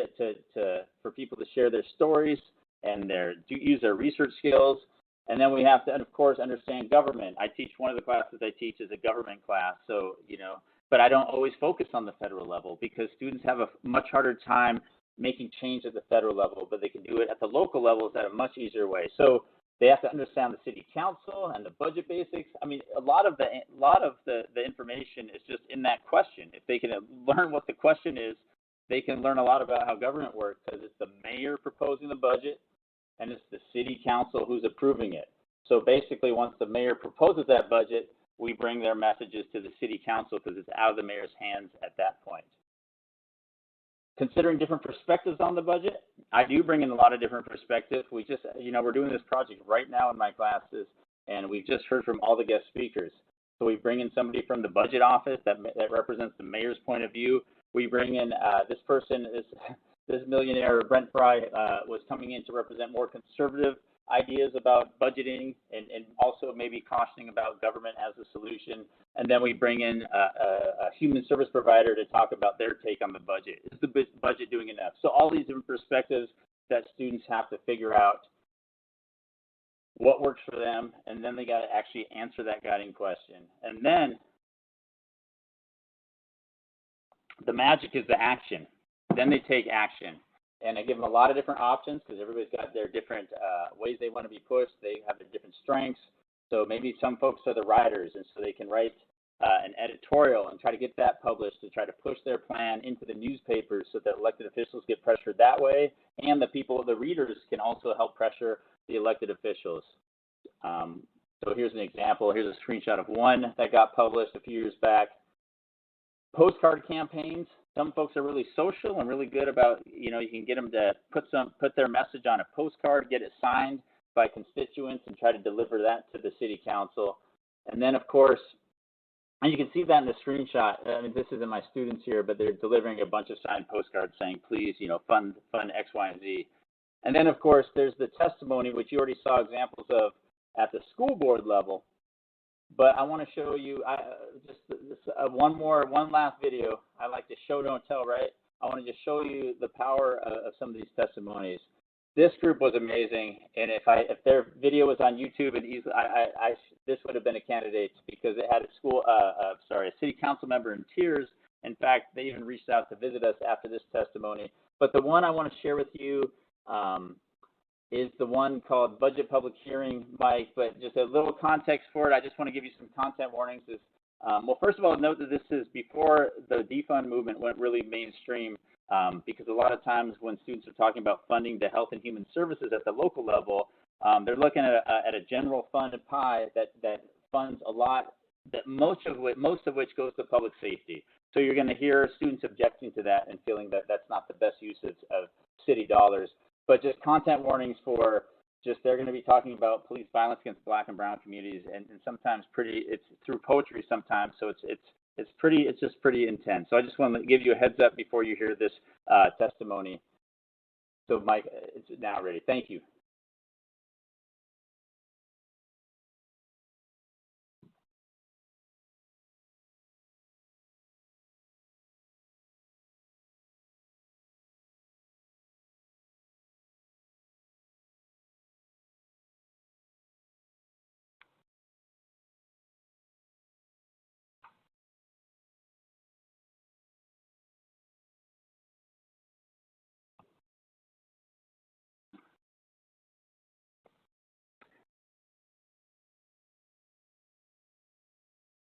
for people to share their stories and use their research skills. And then we have to, of course, understand government. I teach, one of the classes I teach is a government class. So, but I don't always focus on the federal level because students have a much harder time making change at the federal level, but they can do it at the local levels at a much easier way. So they have to understand the city council and the budget basics. I mean, a lot of the information is just in that question. If they can learn what the question is, they can learn a lot about how government works, because it's the mayor proposing the budget and it's the city council who's approving it. So basically, once the mayor proposes that budget, we bring their messages to the city council because it's out of the mayor's hands at that point. Considering different perspectives on the budget, I do bring in a lot of different perspectives. We just, we're doing this project right now in my classes, and we've just heard from all the guest speakers. So we bring in somebody from the budget office that represents the mayor's point of view. We bring in, this person is this millionaire, Brent Fry, was coming in to represent more conservative ideas about budgeting and also maybe cautioning about government as a solution. And then we bring in a human service provider to talk about their take on the budget. Is the budget doing enough? So all these different perspectives that students have to figure out what works for them, and then they got to actually answer that guiding question. And then the magic is the action. Then they take action. And I give them a lot of different options because everybody's got their different ways they want to be pushed. They have their different strengths. So maybe some folks are the writers, and so they can write an editorial and try to get that published to try to push their plan into the newspapers so that elected officials get pressured that way. And the readers can also help pressure the elected officials. So here's an example. Here's a screenshot of one that got published a few years back. Postcard campaigns. Some folks are really social and really good about, you can get them to put their message on a postcard, get it signed by constituents, and try to deliver that to the city council. And then, of course, and you can see that in the screenshot. I mean, this isn't my students here, but they're delivering a bunch of signed postcards saying, please, fund X, Y, and Z. And then, of course, there's the testimony, which you already saw examples of at the school board level. But I want to show you one last video. I like to show, don't tell, right? I want to just show you the power of some of these testimonies. This group was amazing, and if their video was on YouTube, and this would have been a candidate because it had a city council member in tears. In fact, they even reached out to visit us after this testimony. But the one I want to share with you is the one called Budget Public Hearing, Mike, but just a little context for it. I just want to give you some content warnings. Well, first of all, note that this is before the defund movement went really mainstream, because a lot of times when students are talking about funding the health and human services at the local level, they're looking at a general fund pie that funds a lot, that most of which goes to public safety. So you're going to hear students objecting to that and feeling that that's not the best use of city dollars. But just content warnings for they're going to be talking about police violence against Black and brown communities, and sometimes it's through poetry sometimes. So it's just pretty intense. So I just want to give you a heads up before you hear this testimony. So Mike, it's now ready. Thank you.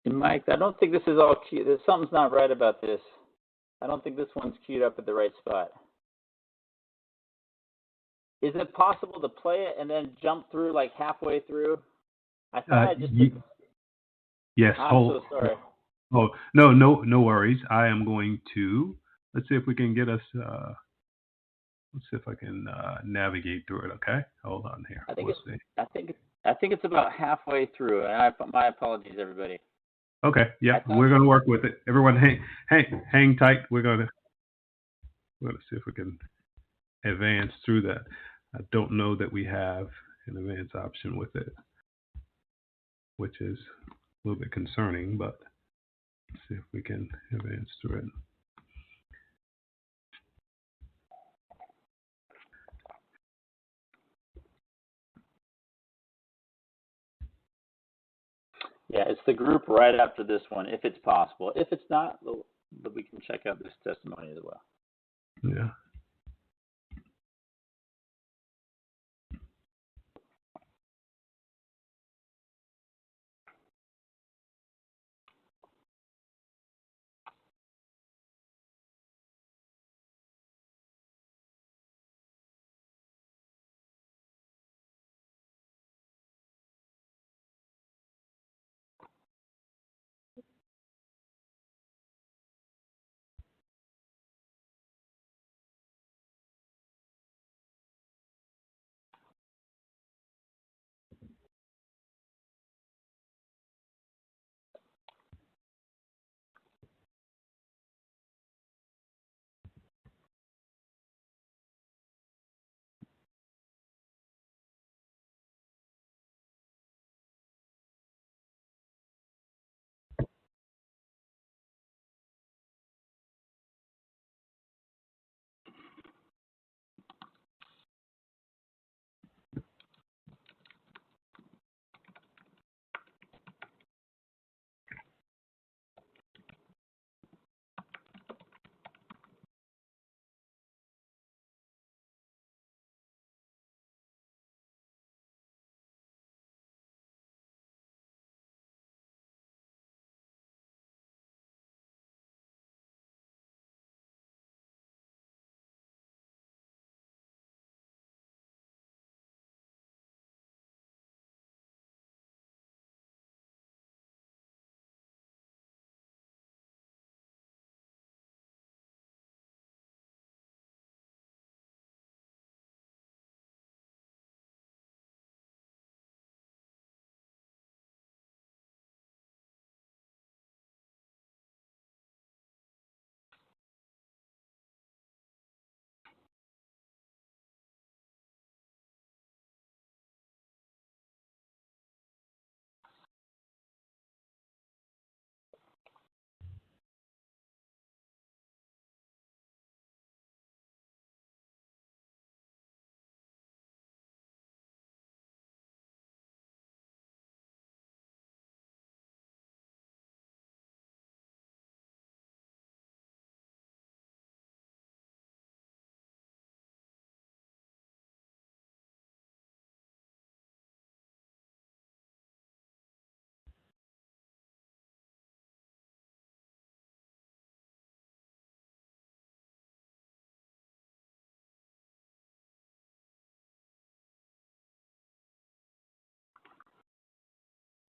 And Mike, I don't think this is all cute. Something's not right about this. I don't think this one's queued up at the right spot. Is it possible to play it and then jump through like halfway through? I thought I just. Yes. I'm so sorry. Oh, no worries. I am going to. Let's see if we can get us. Let's see if I can navigate through it. Okay, hold on here. I think it's about halfway through. And my apologies, everybody. Okay, yeah, we're going to work with it. Everyone, hang tight. We're going to see if we can advance through that. I don't know that we have an advance option with it, which is a little bit concerning, but let's see if we can advance through it. Yeah, it's the group right after this one, if it's possible. If it's not, we can check out this testimony as well. Yeah.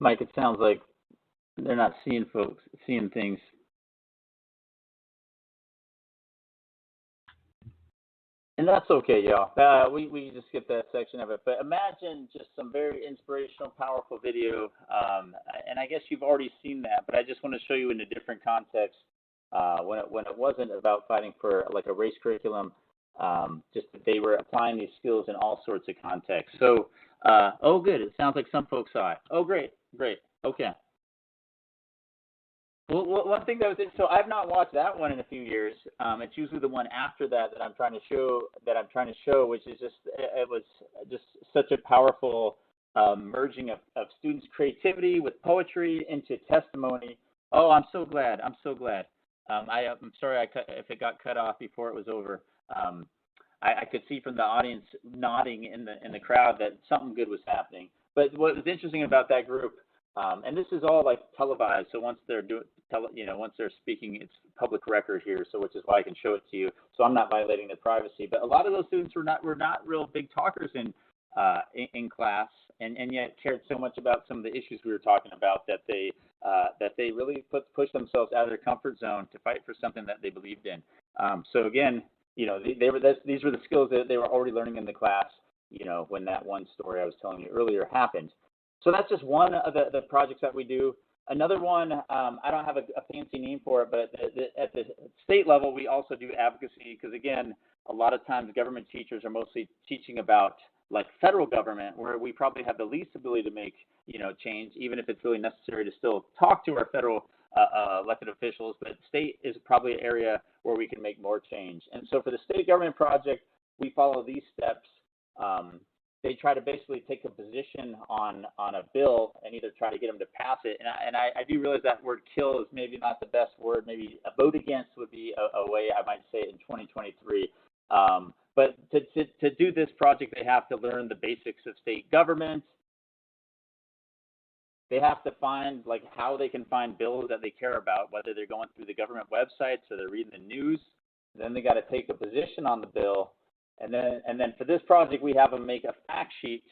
Mike, it sounds like they're not seeing things. And that's okay, y'all. We just skip that section of it. But imagine just some very inspirational, powerful video. And I guess you've already seen that, but I just want to show you in a different context when it wasn't about fighting for like a race curriculum. Just that they were applying these skills in all sorts of contexts. So, oh, good. It sounds like some folks saw it. Oh, great. Okay. Well, one thing that was so I've not watched that one in a few years. It's usually the one after that I'm trying to show, which is just it was just such a powerful merging of students' creativity with poetry into testimony. Oh, I'm so glad. I'm sorry if it got cut off before it was over. I could see from the audience nodding in the crowd that something good was happening. But what was interesting about that group, and this is all like televised, so once they're once they're speaking, it's public record here, so which is why I can show it to you. So I'm not violating their privacy. But a lot of those students were not real big talkers in class, and yet cared so much about some of the issues we were talking about that they really pushed themselves out of their comfort zone to fight for something that they believed in. So again, these were the skills that they were already learning in the class, when that one story I was telling you earlier happened. So that's just one of the projects that we do. Another one, I don't have a fancy name for it, but at the state level, we also do advocacy because, again, a lot of times government teachers are mostly teaching about like federal government, where we probably have the least ability to make, change, even if it's really necessary to still talk to our federal elected officials. But state is probably an area where we can make more change. And so for the state government project, we follow these steps. They try to basically take a position on a bill and either try to get them to pass it. And I do realize that word kill is maybe not the best word. Maybe a vote against would be a way I might say it in 2023. But to do this project, they have to learn the basics of state government. They have to find like how they can find bills that they care about, whether they're going through the government websites or they're reading the news. Then they got to take a position on the bill. And then for this project, we have them make a fact sheet,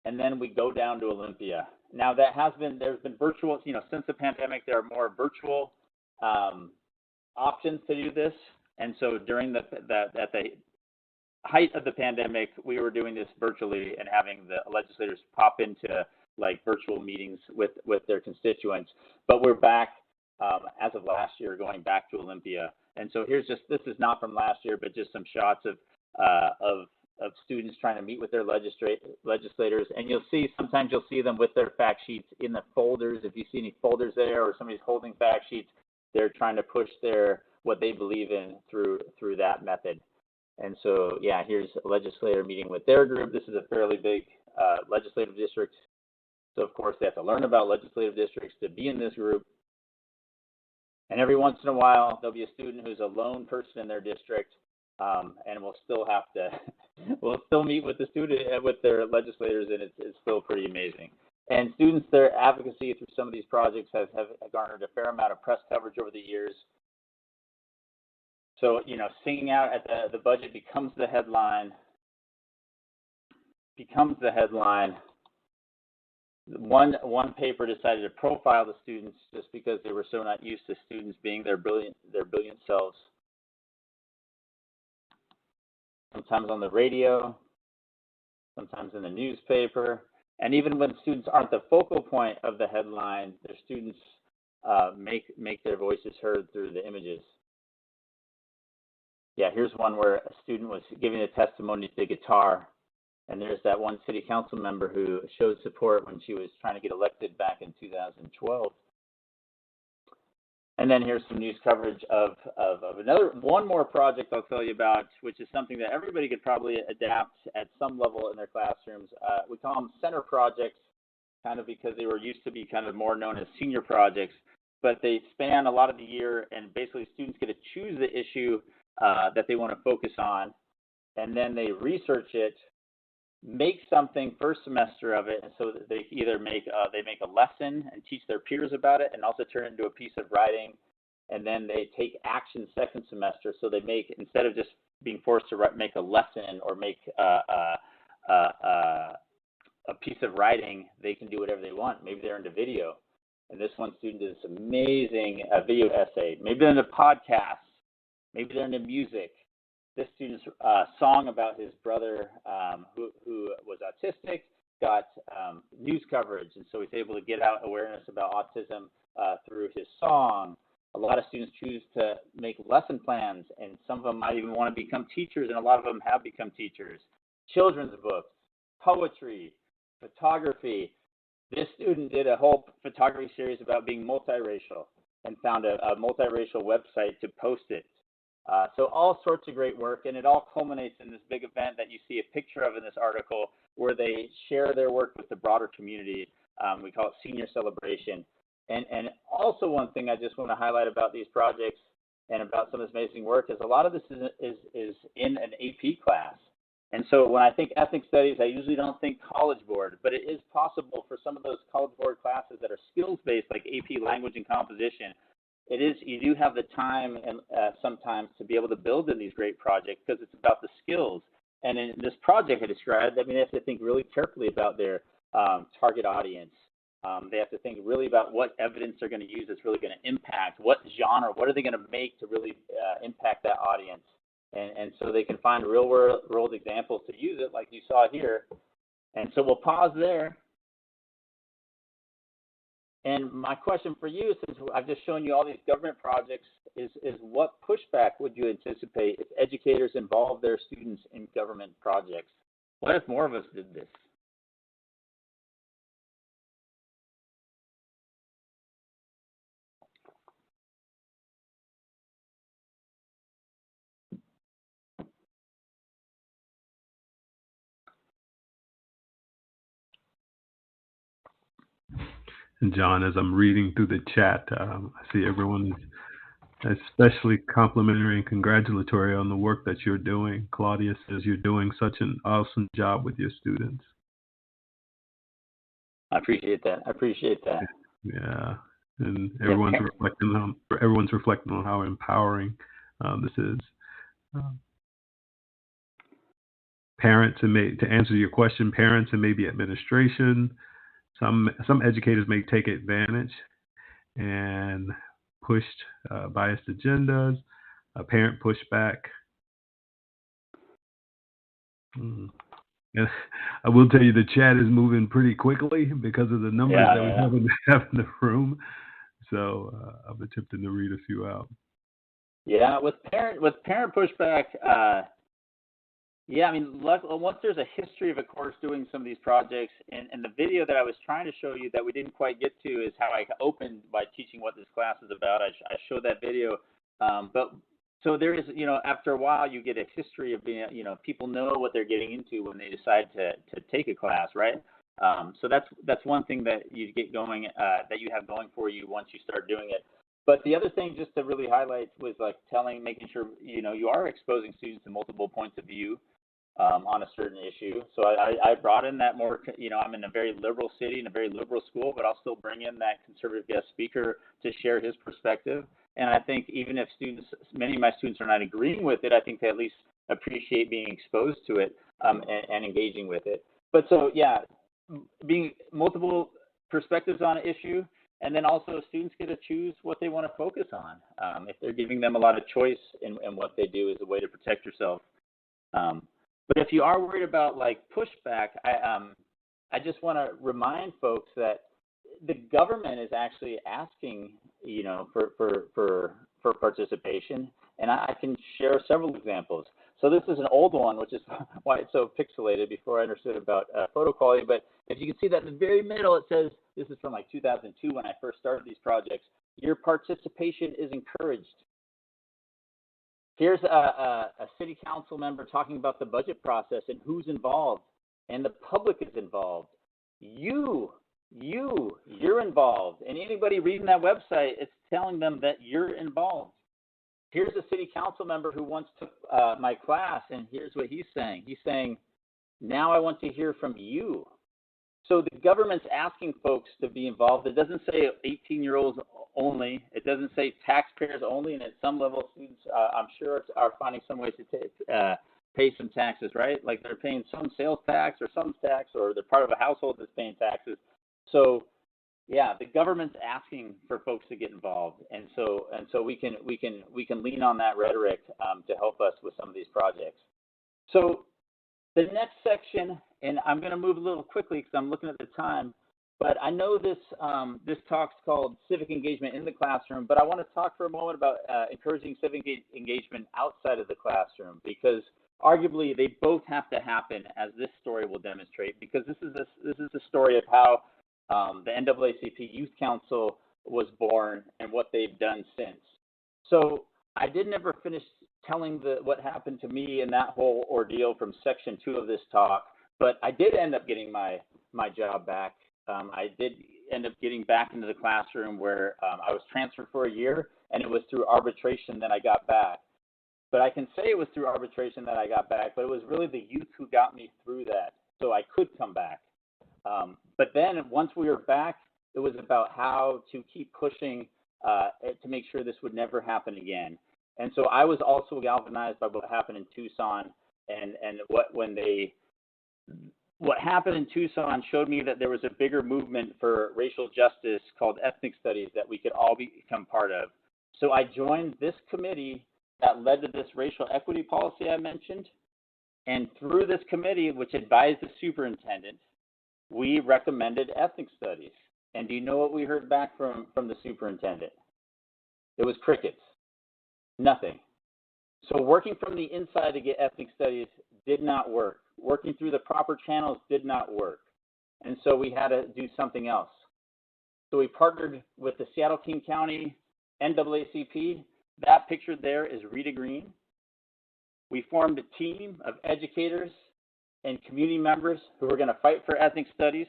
and then we go down to Olympia. Now there's been virtual, since the pandemic, there are more virtual options to do this. And so during at the height of the pandemic, we were doing this virtually and having the legislators pop into like virtual meetings with their constituents. But we're back as of last year, going back to Olympia. And so this is not from last year, but just some shots of students trying to meet with their legislators, and sometimes you'll see them with their fact sheets in the folders. If you see any folders there, or somebody's holding fact sheets, they're trying to push what they believe in through that method. And so, yeah, here's a legislator meeting with their group. This is a fairly big legislative district, so of course they have to learn about legislative districts to be in this group. And every once in a while, there'll be a student who's a lone person in their district. And we'll still meet with the student with their legislators, and it's still pretty amazing. And students, their advocacy through some of these projects have garnered a fair amount of press coverage over the years. So singing out at the budget becomes the headline. One paper decided to profile the students just because they were so not used to students being their brilliant selves. Sometimes on the radio, sometimes in the newspaper, and even when students aren't the focal point of the headline, their students make their voices heard through the images. Yeah, here's one where a student was giving a testimony to the guitar, and there's that one city council member who showed support when she was trying to get elected back in 2012. And then here's some news coverage of one more project I'll tell you about, which is something that everybody could probably adapt at some level in their classrooms. We call them center projects, kind of because they were used to be kind of more known as senior projects, but they span a lot of the year, and basically students get to choose the issue that they want to focus on, and then they research it, make something first semester of it, and so that they either make a lesson and teach their peers about it, and also turn it into a piece of writing, and then they take action second semester. So they make, instead of just being forced to make a lesson or make a piece of writing, they can do whatever they want. Maybe they're into video. And this one student did this amazing video essay. Maybe they're into podcasts. Maybe they're into music. This student's song about his brother who was autistic got news coverage. And so he's able to get out awareness about autism through his song. A lot of students choose to make lesson plans, and some of them might even want to become teachers, and a lot of them have become teachers. Children's books, poetry, photography. This student did a whole photography series about being multiracial and found a multiracial website to post it. So all sorts of great work, and it all culminates in this big event that you see a picture of in this article where they share their work with the broader community. We call it Senior Celebration. And also one thing I just want to highlight about these projects and about some of this amazing work is a lot of this is in an AP class. And so when I think ethnic studies, I usually don't think College Board, but it is possible for some of those College Board classes that are skills-based, like AP Language and Composition. You do have the time and sometimes to be able to build in these great projects because it's about the skills. And in this project I described, I mean, they have to think really carefully about their target audience. They have to think really about what evidence they're going to use that's really going to impact, what genre, what are they going to make to really impact that audience. And so they can find real world examples to use it like you saw here. And so we'll pause there. And my question for you, since I've just shown you all these government projects, is what pushback would you anticipate if educators involve their students in government projects? What if more of us did this? And John, as I'm reading through the chat, I see everyone is especially complimentary and congratulatory on the work that you're doing. Claudia says you're doing such an awesome job with your students. I appreciate that. Yeah, and everyone's reflecting on how empowering this is. Parents and to answer your question, parents and maybe administration. Some educators may take advantage and pushed biased agendas. Parent pushback. And I will tell you, the chat is moving pretty quickly because of the numbers that we have in the room. So I'm attempting to read a few out. Yeah, with parent pushback. Yeah, I mean, once there's a history of a course doing some of these projects, and the video that I was trying to show you that we didn't quite get to is how I opened by teaching what this class is about. I showed that video, but so there is, after a while you get a history of being, people know what they're getting into when they decide to take a class, right? So that's one thing that you get going, that you have going for you once you start doing it. But the other thing just to really highlight was making sure, you are exposing students to multiple points of view. On a certain issue. So I brought in that more, I'm in a very liberal city and a very liberal school, but I'll still bring in that conservative guest speaker to share his perspective. And I think even if many of my students are not agreeing with it, I think they at least appreciate being exposed to it and engaging with it. But so, yeah, being multiple perspectives on an issue, and then also students get to choose what they want to focus on. If they're giving them a lot of choice in what they do as a way to protect yourself. But if you are worried about pushback, I just want to remind folks that the government is actually asking, for participation, and I can share several examples. So this is an old one, which is why it's so pixelated before I understood about photo quality. But if you can see that in the very middle, it says, this is from 2002 when I first started these projects, your participation is encouraged. Here's a city council member talking about the budget process and who's involved, and the public is involved. You're involved, and anybody reading that website, it's telling them that you're involved. Here's a city council member who once took my class, and here's what he's saying. He's saying, now I want to hear from you. So the government's asking folks to be involved. It doesn't say 18-year-olds only. It doesn't say taxpayers only. And at some level, students, I'm sure, are finding some ways to pay some taxes, right? Like they're paying some sales tax, or they're part of a household that's paying taxes. So yeah, the government's asking for folks to get involved, and so we can lean on that rhetoric to help us with some of these projects. So the next section, and I'm going to move a little quickly because I'm looking at the time, but I know this talk's called Civic Engagement in the Classroom, but I want to talk for a moment about encouraging civic engagement outside of the classroom, because arguably they both have to happen, as this story will demonstrate, because this is a story of how the NAACP Youth Council was born and what they've done since. So I didn't ever finish telling what happened to me in that whole ordeal from section 2 of this talk, but I did end up getting my job back. I did end up getting back into the classroom, where I was transferred for a year, and it was through arbitration that I got back. But I can say it was through arbitration that I got back, but it was really the youth who got me through that, so I could come back. But then once we were back, it was about how to keep pushing to make sure this would never happen again. And so I was also galvanized by what happened in Tucson, and what happened in Tucson showed me that there was a bigger movement for racial justice called ethnic studies that we could all become part of. So I joined this committee that led to this racial equity policy I mentioned. And through this committee, which advised the superintendent, we recommended ethnic studies. And do you know what we heard back from the superintendent? It was crickets. Nothing. So working from the inside to get ethnic studies did not work. Working through the proper channels did not work. And so we had to do something else. So we partnered with the Seattle-King County NAACP. That picture there is Rita Green. We formed a team of educators and community members who were going to fight for ethnic studies.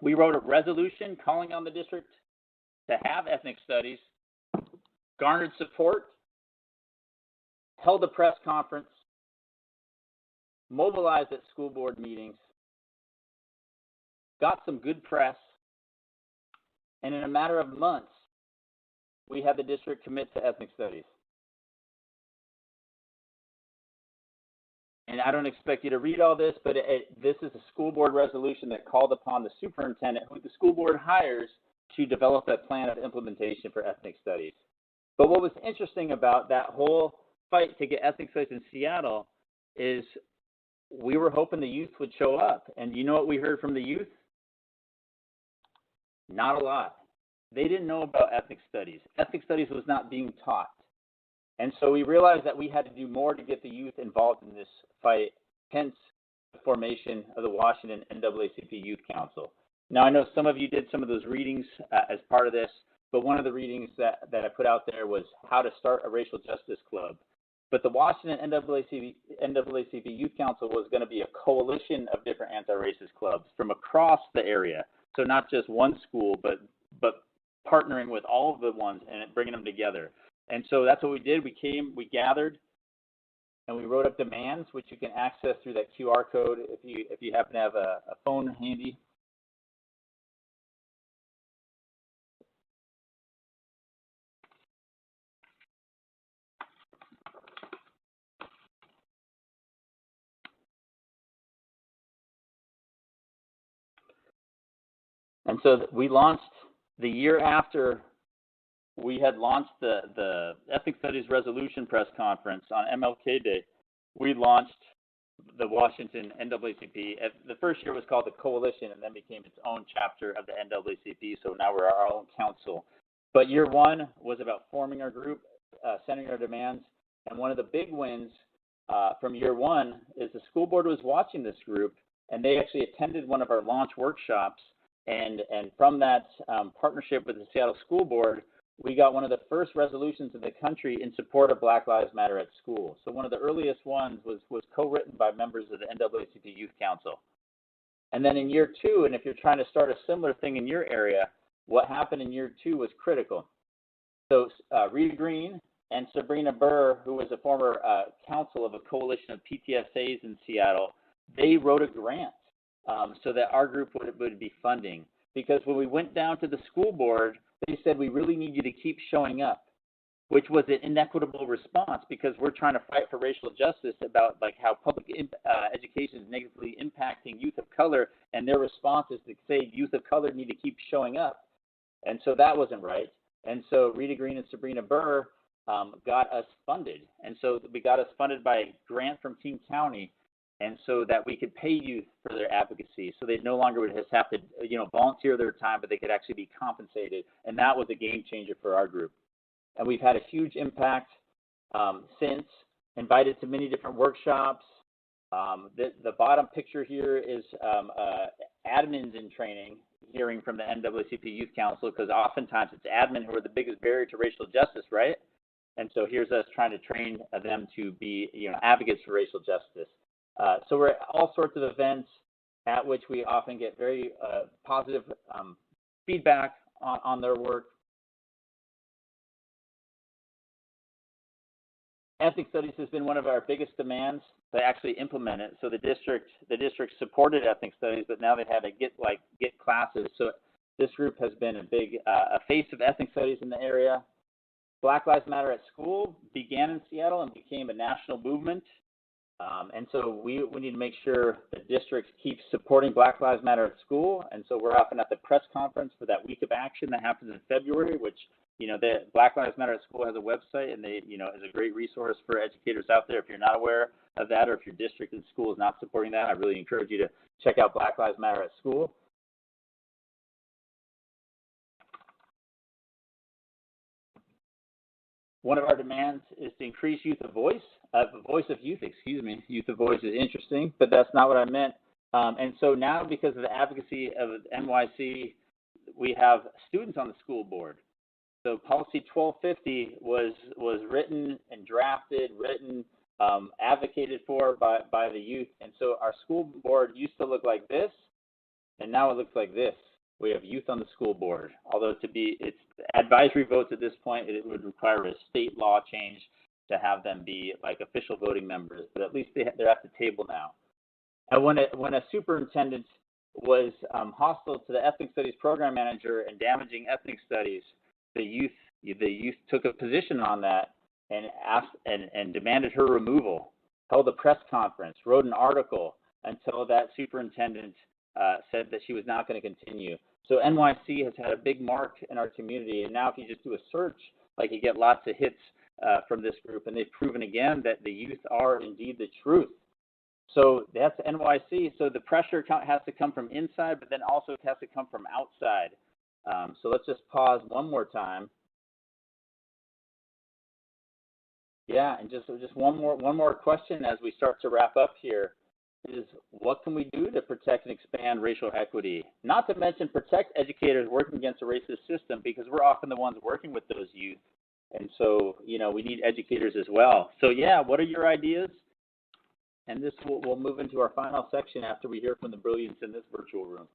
We wrote a resolution calling on the district to have ethnic studies, garnered support, held a press conference, mobilized at school board meetings, got some good press, and in a matter of months, we had the district commit to ethnic studies. And I don't expect you to read all this, but this is a school board resolution that called upon the superintendent, who the school board hires, to develop a plan of implementation for ethnic studies. But what was interesting about that whole fight to get ethnic studies in Seattle is we were hoping the youth would show up. And you know what we heard from the youth? Not a lot. They didn't know about ethnic studies. Ethnic studies was not being taught. And so we realized that we had to do more to get the youth involved in this fight, hence the formation of the Washington NAACP Youth Council. Now, I know some of you did some of those readings as part of this, but one of the readings that I put out there was how to start a racial justice club. But the Washington NAACP Youth Council was going to be a coalition of different anti-racist clubs from across the area. So not just one school, but partnering with all of the ones and bringing them together. And so that's what we did. We gathered, and we wrote up demands, which you can access through that QR code if you happen to have a phone handy. And so we launched the year after we had launched the Ethnic Studies Resolution press conference on MLK Day. We launched the Washington NAACP. The first year was called the Coalition, and then became its own chapter of the NAACP. So now we're our own council. But year one was about forming our group, sending our demands. And one of the big wins from year one is the school board was watching this group, and they actually attended one of our launch workshops. And from that partnership with the Seattle School Board, we got one of the first resolutions in the country in support of Black Lives Matter at school. So one of the earliest ones was co-written by members of the NAACP Youth Council. And then in year two, and if you're trying to start a similar thing in your area, what happened in year two was critical. So Rita Green and Sabrina Burr, who was a former counsel of a coalition of PTSAs in Seattle, they wrote a grant so that our group would be funding. Because when we went down to the school board, they said, we really need you to keep showing up. which was an inequitable response because we're trying to fight for racial justice about like how public education is negatively impacting youth of color, and their response is to say youth of color need to keep showing up. And so that wasn't right. And so Rita Green and Sabrina Burr got us funded. And so we got us funded by a grant from King County, and so that we could pay youth for their advocacy. So they no longer would just have to, volunteer their time, but they could actually be compensated. And that was a game changer for our group. And we've had a huge impact since, invited to many different workshops. The bottom picture here is admins in training, hearing from the NAACP Youth Council, because oftentimes it's admin who are the biggest barrier to racial justice, right? And so here's us trying to train them to be, advocates for racial justice. So we're at all sorts of events at which we often get very positive feedback on their work. Ethnic studies has been one of our biggest demands to actually implement it. So the district supported ethnic studies, but now they had to get classes. So this group has been a big a face of ethnic studies in the area. Black Lives Matter at School began in Seattle and became a national movement. And so we need to make sure the district keeps supporting Black Lives Matter at School. And so we're often at the press conference for that week of action that happens in February, which, the Black Lives Matter at School has a website, and they, is a great resource for educators out there. If you're not aware of that, or if your district and school is not supporting that, I really encourage you to check out Black Lives Matter at School. One of our demands is to increase youth of voice. Voice of youth, Youth of voice is interesting, but that's not what I meant. And so now, because of the advocacy of NYC, we have students on the school board. So policy 1250 was written and drafted, advocated for by the youth. And so our school board used to look like this, and now it looks like this. We have youth on the school board. Although it's advisory votes at this point, it would require a state law change to have them be like official voting members. But at least they're at the table now. And when a superintendent was hostile to the ethnic studies program manager and damaging ethnic studies, the youth took a position on that and asked and demanded her removal. Held a press conference, wrote an article until that superintendent said that she was not going to continue. So NYC has had a big mark in our community, and now if you just do a search, like you get lots of hits from this group, and they've proven again that the youth are indeed the truth. So that's NYC. So the pressure has to come from inside, but then also it has to come from outside. So let's just pause one more time. Yeah, and just one more question as we start to wrap up here is, what can we do to protect and expand racial equity? Not to mention protect educators working against a racist system, because we're often the ones working with those youth. And so, we need educators as well. So yeah, what are your ideas? And this we'll move into our final section after we hear from the brilliance in this virtual room.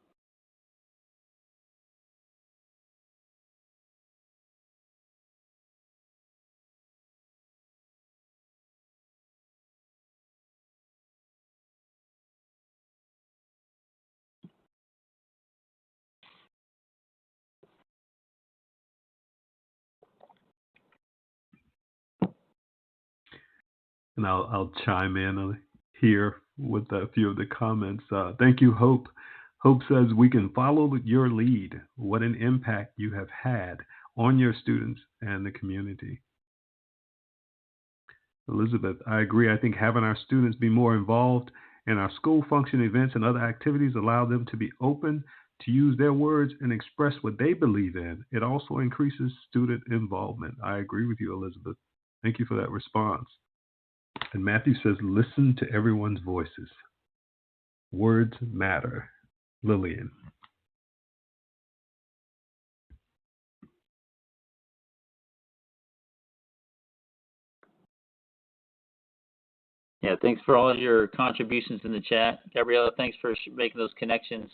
And I'll chime in here with a few of the comments. Thank you, Hope. Hope says, we can follow your lead. What an impact you have had on your students and the community. Elizabeth, I agree. I think having our students be more involved in our school function events and other activities allow them to be open to use their words and express what they believe in. It also increases student involvement. I agree with you, Elizabeth. Thank you for that response. And Matthew says, listen to everyone's voices. Words matter. Lillian. Yeah, thanks for all your contributions in the chat. Gabriella, thanks for making those connections.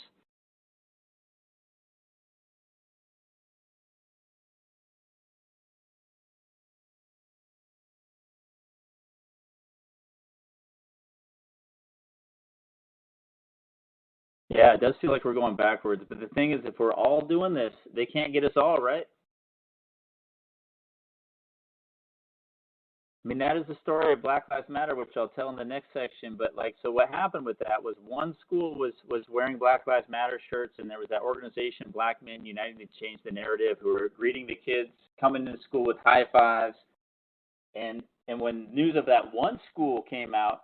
Yeah, it does feel like we're going backwards, but the thing is, if we're all doing this, they can't get us all, right? I mean, that is the story of Black Lives Matter, which I'll tell in the next section. But like, so what happened with that was one school was wearing Black Lives Matter shirts, and there was that organization, Black Men United to Change the Narrative, who were greeting the kids coming to school with high fives. And when news of that one school came out,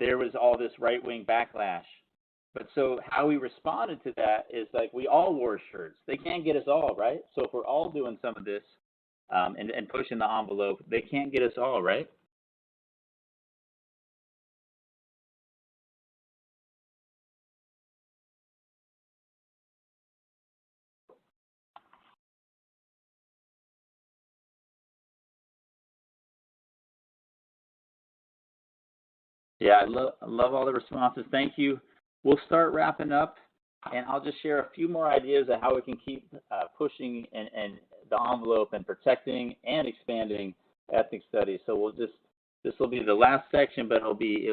there was all this right-wing backlash. But so how we responded to that is like, we all wore shirts. They can't get us all, right? So if we're all doing some of this, and pushing the envelope, they can't get us all, right? Yeah, I love all the responses. Thank you. We'll start wrapping up, and I'll just share a few more ideas of how we can keep pushing and the envelope and protecting and expanding ethnic studies. So this will be the last section, but it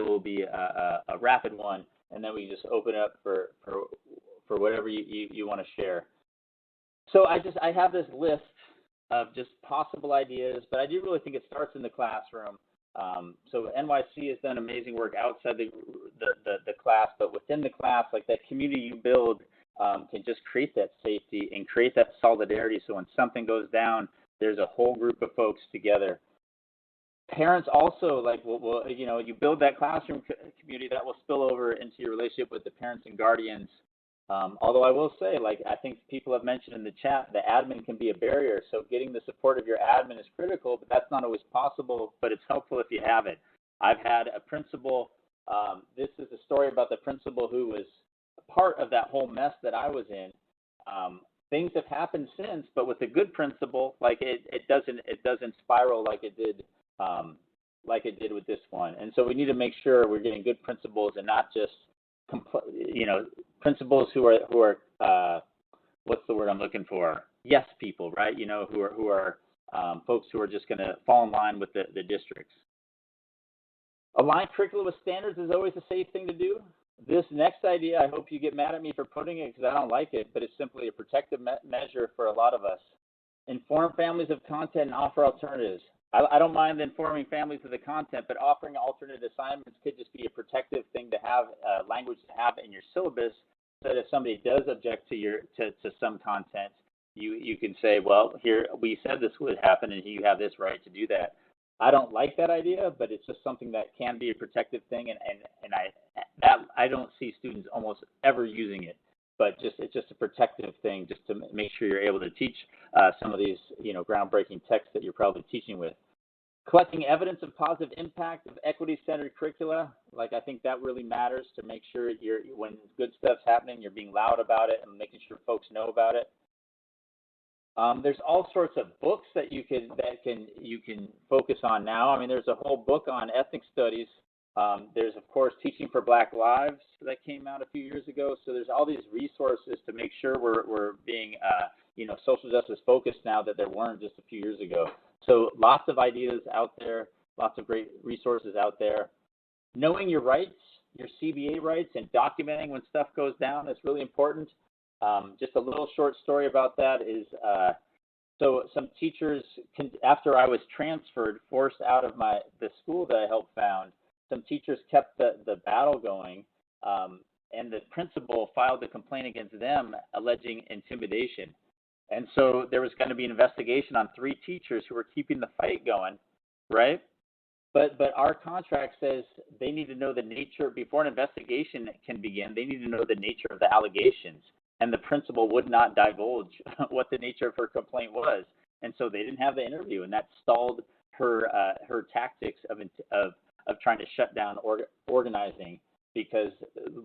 will be a rapid one, and then we just open up for whatever you want to share. So I have this list of just possible ideas, but I do really think it starts in the classroom. So NYC has done amazing work outside the class, but within the class, like that community you build can just create that safety and create that solidarity. So when something goes down, there's a whole group of folks together. Parents also, like, you build that classroom community that will spill over into your relationship with the parents and guardians. Although I will say, like, I think people have mentioned in the chat, the admin can be a barrier. So getting the support of your admin is critical, but that's not always possible, but it's helpful if you have it. I've had a principal, this is a story about the principal who was part of that whole mess that I was in. Things have happened since, but with a good principal, like it doesn't spiral like it did with this one. And so we need to make sure we're getting good principals and not just principals who are what's the word I'm looking for? Yes people, right? Who are folks who are just going to fall in line with the districts. Align curriculum with standards is always a safe thing to do. This next idea, I hope you get mad at me for putting it because I don't like it, but it's simply a protective measure for a lot of us. Inform families of content and offer alternatives. I don't mind informing families of the content, but offering alternate assignments could just be a protective thing to have, language to have in your syllabus, so that if somebody does object to some content, you can say, well, here, we said this would happen, and you have this right to do that. I don't like that idea, but it's just something that can be a protective thing, and I don't see students almost ever using it, but it's just a protective thing, just to make sure you're able to teach some of these groundbreaking texts that you're probably teaching with. Collecting evidence of positive impact of equity-centered curricula, like I think that really matters to make sure when good stuff's happening, you're being loud about it and making sure folks know about it. There's all sorts of books that you can focus on now. I mean, there's a whole book on ethnic studies. There's, of course, Teaching for Black Lives that came out a few years ago. So there's all these resources to make sure we're being, social justice focused now that there weren't just a few years ago. So lots of ideas out there, lots of great resources out there. Knowing your rights, your CBA rights, and documenting when stuff goes down is really important. Just a little short story about that is, so some teachers, after I was transferred, forced out of the school that I helped found, some teachers kept the battle going, and the principal filed a complaint against them alleging intimidation. And so there was going to be an investigation on 3 teachers who were keeping the fight going, right? But our contract says they need to know the nature, before an investigation can begin, they need to know the nature of the allegations. And the principal would not divulge what the nature of her complaint was. And so they didn't have the interview, and that stalled her tactics of trying to shut down organizing, because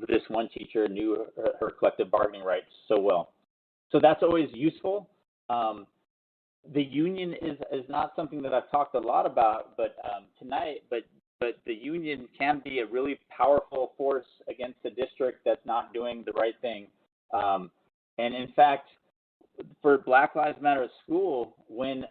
this one teacher knew her collective bargaining rights so well. So that's always useful. The union is not something that I've talked a lot about, but tonight, but the union can be a really powerful force against a district that's not doing the right thing. And in fact, for Black Lives Matter at school, when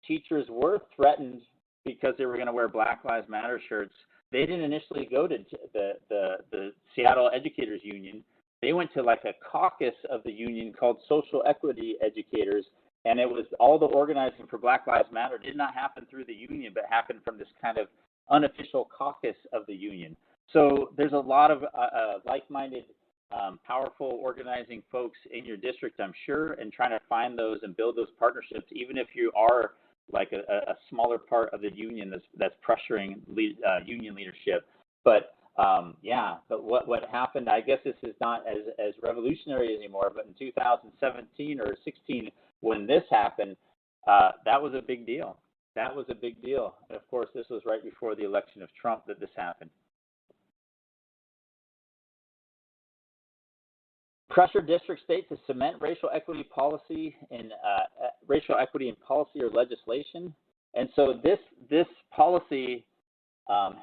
teachers were threatened because they were going to wear Black Lives Matter shirts, they didn't initially go to the Seattle Educators Union. They went to like a caucus of the union called Social Equity Educators, And it was all the organizing for Black Lives Matter did not happen through the union, but happened from this kind of unofficial caucus of the union. So there's a lot of like-minded, powerful organizing folks in your district, I'm sure, and trying to find those and build those partnerships, even if you are like a smaller part of the union that's pressuring union leadership. But but what happened, I guess this is not as revolutionary anymore, but in 2017 or 16, when this happened, that was a big deal. That was a big deal. And of course, this was right before the election of Trump that this happened. Pressure district state to cement racial equity policy and racial equity in policy or legislation. And so this policy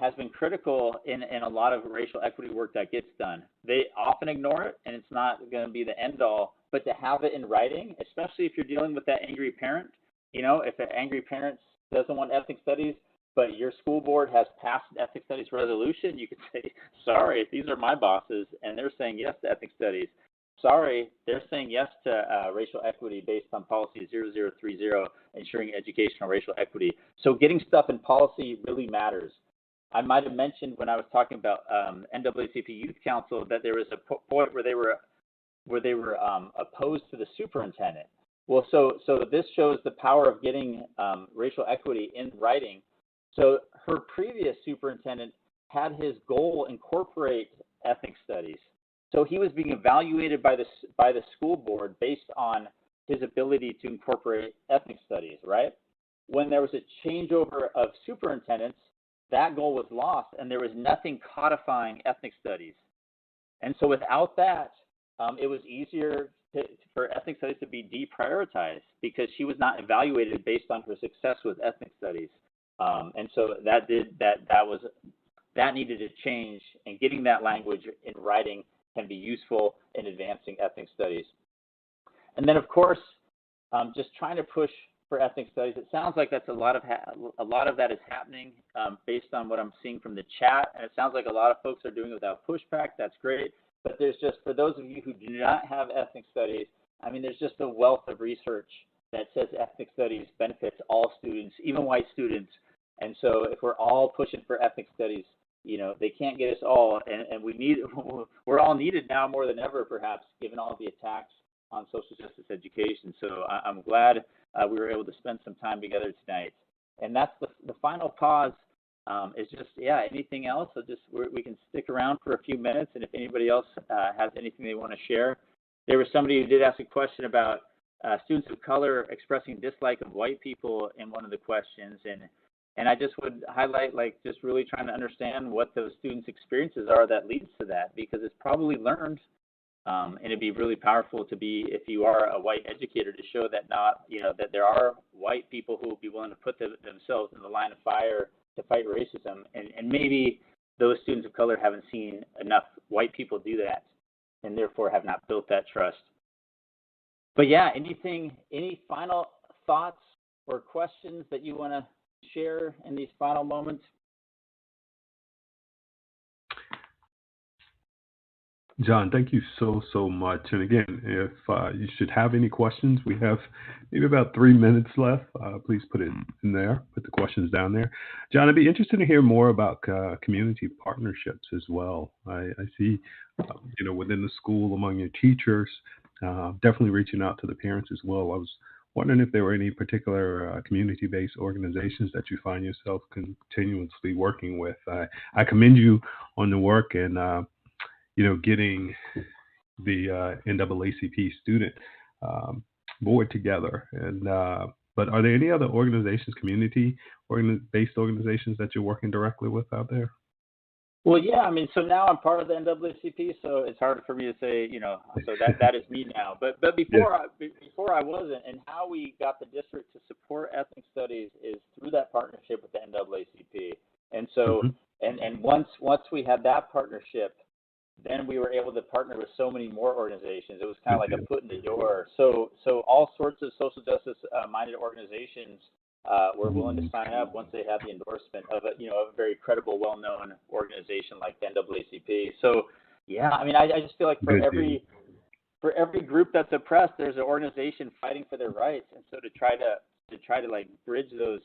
has been critical in a lot of racial equity work that gets done. They often ignore it, and it's not going to be the end all, but to have it in writing, especially if you're dealing with that angry parent, if an angry parent doesn't want ethnic studies, but your school board has passed an ethnic studies resolution, you could say, sorry, these are my bosses, and they're saying yes to ethnic studies. Sorry, they're saying yes to racial equity based on policy 0030, ensuring educational racial equity. So getting stuff in policy really matters. I might have mentioned when I was talking about NAACP Youth Council that there was a point where they were opposed to the superintendent. Well, so this shows the power of getting racial equity in writing. So her previous superintendent had his goal incorporate ethnic studies. So he was being evaluated by the school board based on his ability to incorporate ethnic studies, right? When there was a changeover of superintendents, that goal was lost, and there was nothing codifying ethnic studies. And so without that, it was easier for ethnic studies to be deprioritized because she was not evaluated based on her success with ethnic studies. And so that needed to change, and getting that language in writing can be useful in advancing ethnic studies. And then, of course, just trying to push for ethnic studies. It sounds like that's a lot of that is happening based on what I'm seeing from the chat, and it sounds like a lot of folks are doing it without pushback. That's great, but there's just, for those of you who do not have ethnic studies, I mean, there's just a wealth of research that says ethnic studies benefits all students, even white students. And so if we're all pushing for ethnic studies, they can't get us all, and we're all needed now more than ever, perhaps, given all the attacks on social justice education. So I'm glad we were able to spend some time together tonight. And that's the final pause. Is just, anything else? So we can stick around for a few minutes, and if anybody else has anything they want to share. There was somebody who did ask a question about students of color expressing dislike of white people in one of the questions, and I just would highlight, just really trying to understand what those students' experiences are that leads to that, because it's probably learned, and it'd be really powerful to be, if you are a white educator, to show that that there are white people who will be willing to put themselves in the line of fire to fight racism, and maybe those students of color haven't seen enough white people do that, and therefore have not built that trust. But any final thoughts or questions that you want to share in these final moments? John, thank you so much. And again, if you should have any questions, we have maybe about 3 minutes left. Please put it in there, put the questions down there. John, I'd be interested to hear more about community partnerships as well. I see, within the school, among your teachers, definitely reaching out to the parents as well. I was wondering if there were any particular community-based organizations that you find yourself continuously working with. I commend you on the work and getting the NAACP student board together. And but are there any other organizations, community-based organizations that you're working directly with out there? Well, yeah, I mean, so now I'm part of the NAACP, so it's hard for me to say, so that is me now. But before I wasn't, and how we got the district to support ethnic studies is through that partnership with the NAACP. And so, and once we had that partnership, then we were able to partner with so many more organizations. It was kind of like a foot in the door. So all sorts of social justice minded organizations were willing to sign up once they had the endorsement of a very credible, well-known organization like the NAACP. So, yeah, I mean, I just feel like for every for every group that's oppressed, there's an organization fighting for their rights. And so to try to like bridge those,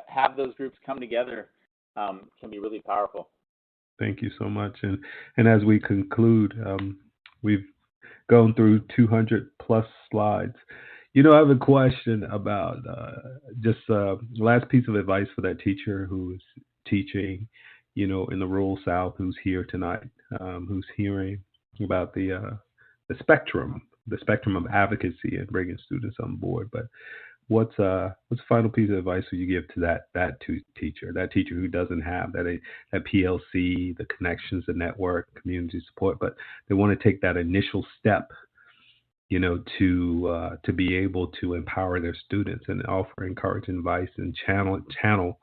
have those groups come together can be really powerful. Thank you so much. And as we conclude, we've gone through 200 plus slides. I have a question about just last piece of advice for that teacher who's teaching, in the rural South, who's here tonight, who's hearing about the spectrum of advocacy and bringing students on board. But what's the final piece of advice would you give to that teacher who doesn't have that PLC, the connections, the network, community support, but they want to take that initial step, to be able to empower their students and offer encouraging advice and channel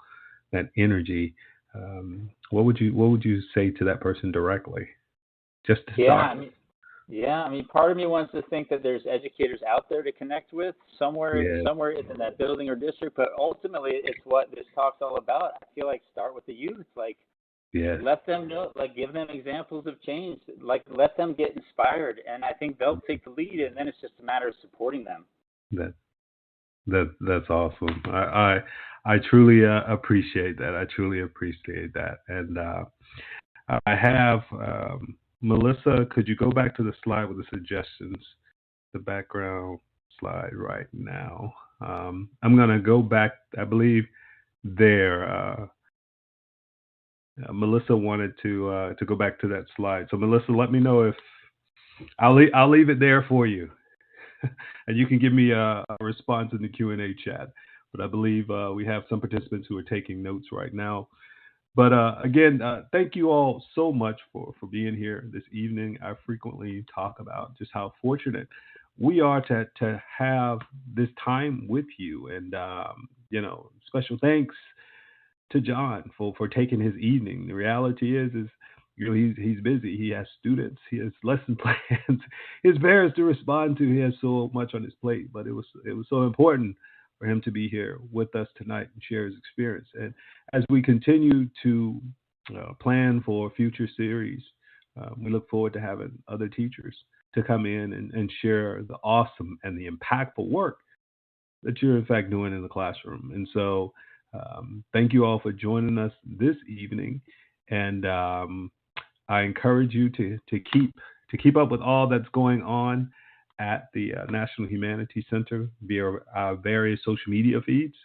that energy? What would you say to that person directly? Just to start. I mean, part of me wants to think that there's educators out there to connect with somewhere it's in that building or district, but ultimately it's what this talk's all about. I feel like start with the youth, let them know, give them examples of change, let them get inspired, and I think they'll take the lead, and then it's just a matter of supporting them. That's awesome. I truly appreciate that. I truly appreciate that. And I have Melissa, could you go back to the slide with the suggestions, the background slide right now? I'm going to go back, I believe, there. Melissa wanted to go back to that slide. So Melissa, let me know if I'll leave it there for you, and you can give me a response in the Q&A chat. But I believe we have some participants who are taking notes right now. But again, thank you all so much for being here this evening. I frequently talk about just how fortunate we are to have this time with you. And, special thanks to John for taking his evening. The reality is he's busy. He has students. He has lesson plans. His parents to respond to. He has so much on his plate. But it was so important for him to be here with us tonight and share his experience. And as we continue to plan for future series, we look forward to having other teachers to come in and share the awesome and the impactful work that you're in fact doing in the classroom. And so thank you all for joining us this evening. And I encourage you to keep up with all that's going on at the National Humanities Center via our various social media feeds.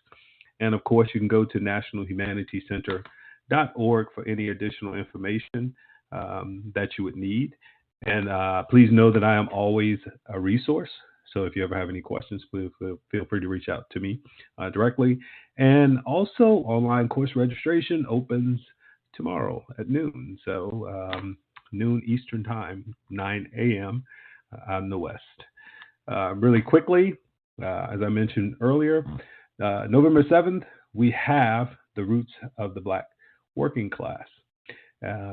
And of course, you can go to nationalhumanitycenter.org for any additional information that you would need. And please know that I am always a resource. So if you ever have any questions, please feel free to reach out to me directly. And also, online course registration opens tomorrow at noon. So noon Eastern Time, 9 a.m. On the West. Really quickly, as I mentioned earlier, November 7th, we have The Roots of the Black Working Class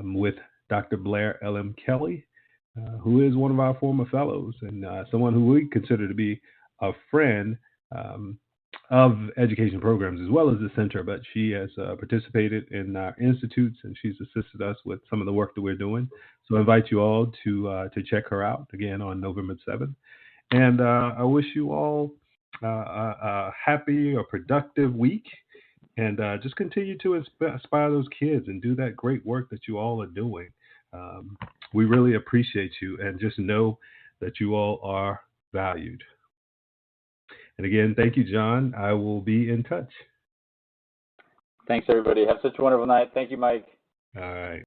with Dr. Blair L.M. Kelly, who is one of our former fellows and someone who we consider to be a friend of education programs as well as the center, but she has participated in our institutes and she's assisted us with some of the work that we're doing. So I invite you all to check her out again on November 7th. And I wish you all a happy or productive week, and just continue to inspire those kids and do that great work that you all are doing. We really appreciate you, and just know that you all are valued. And again, thank you, John. I will be in touch. Thanks, everybody. Have such a wonderful night. Thank you, Mike. All right.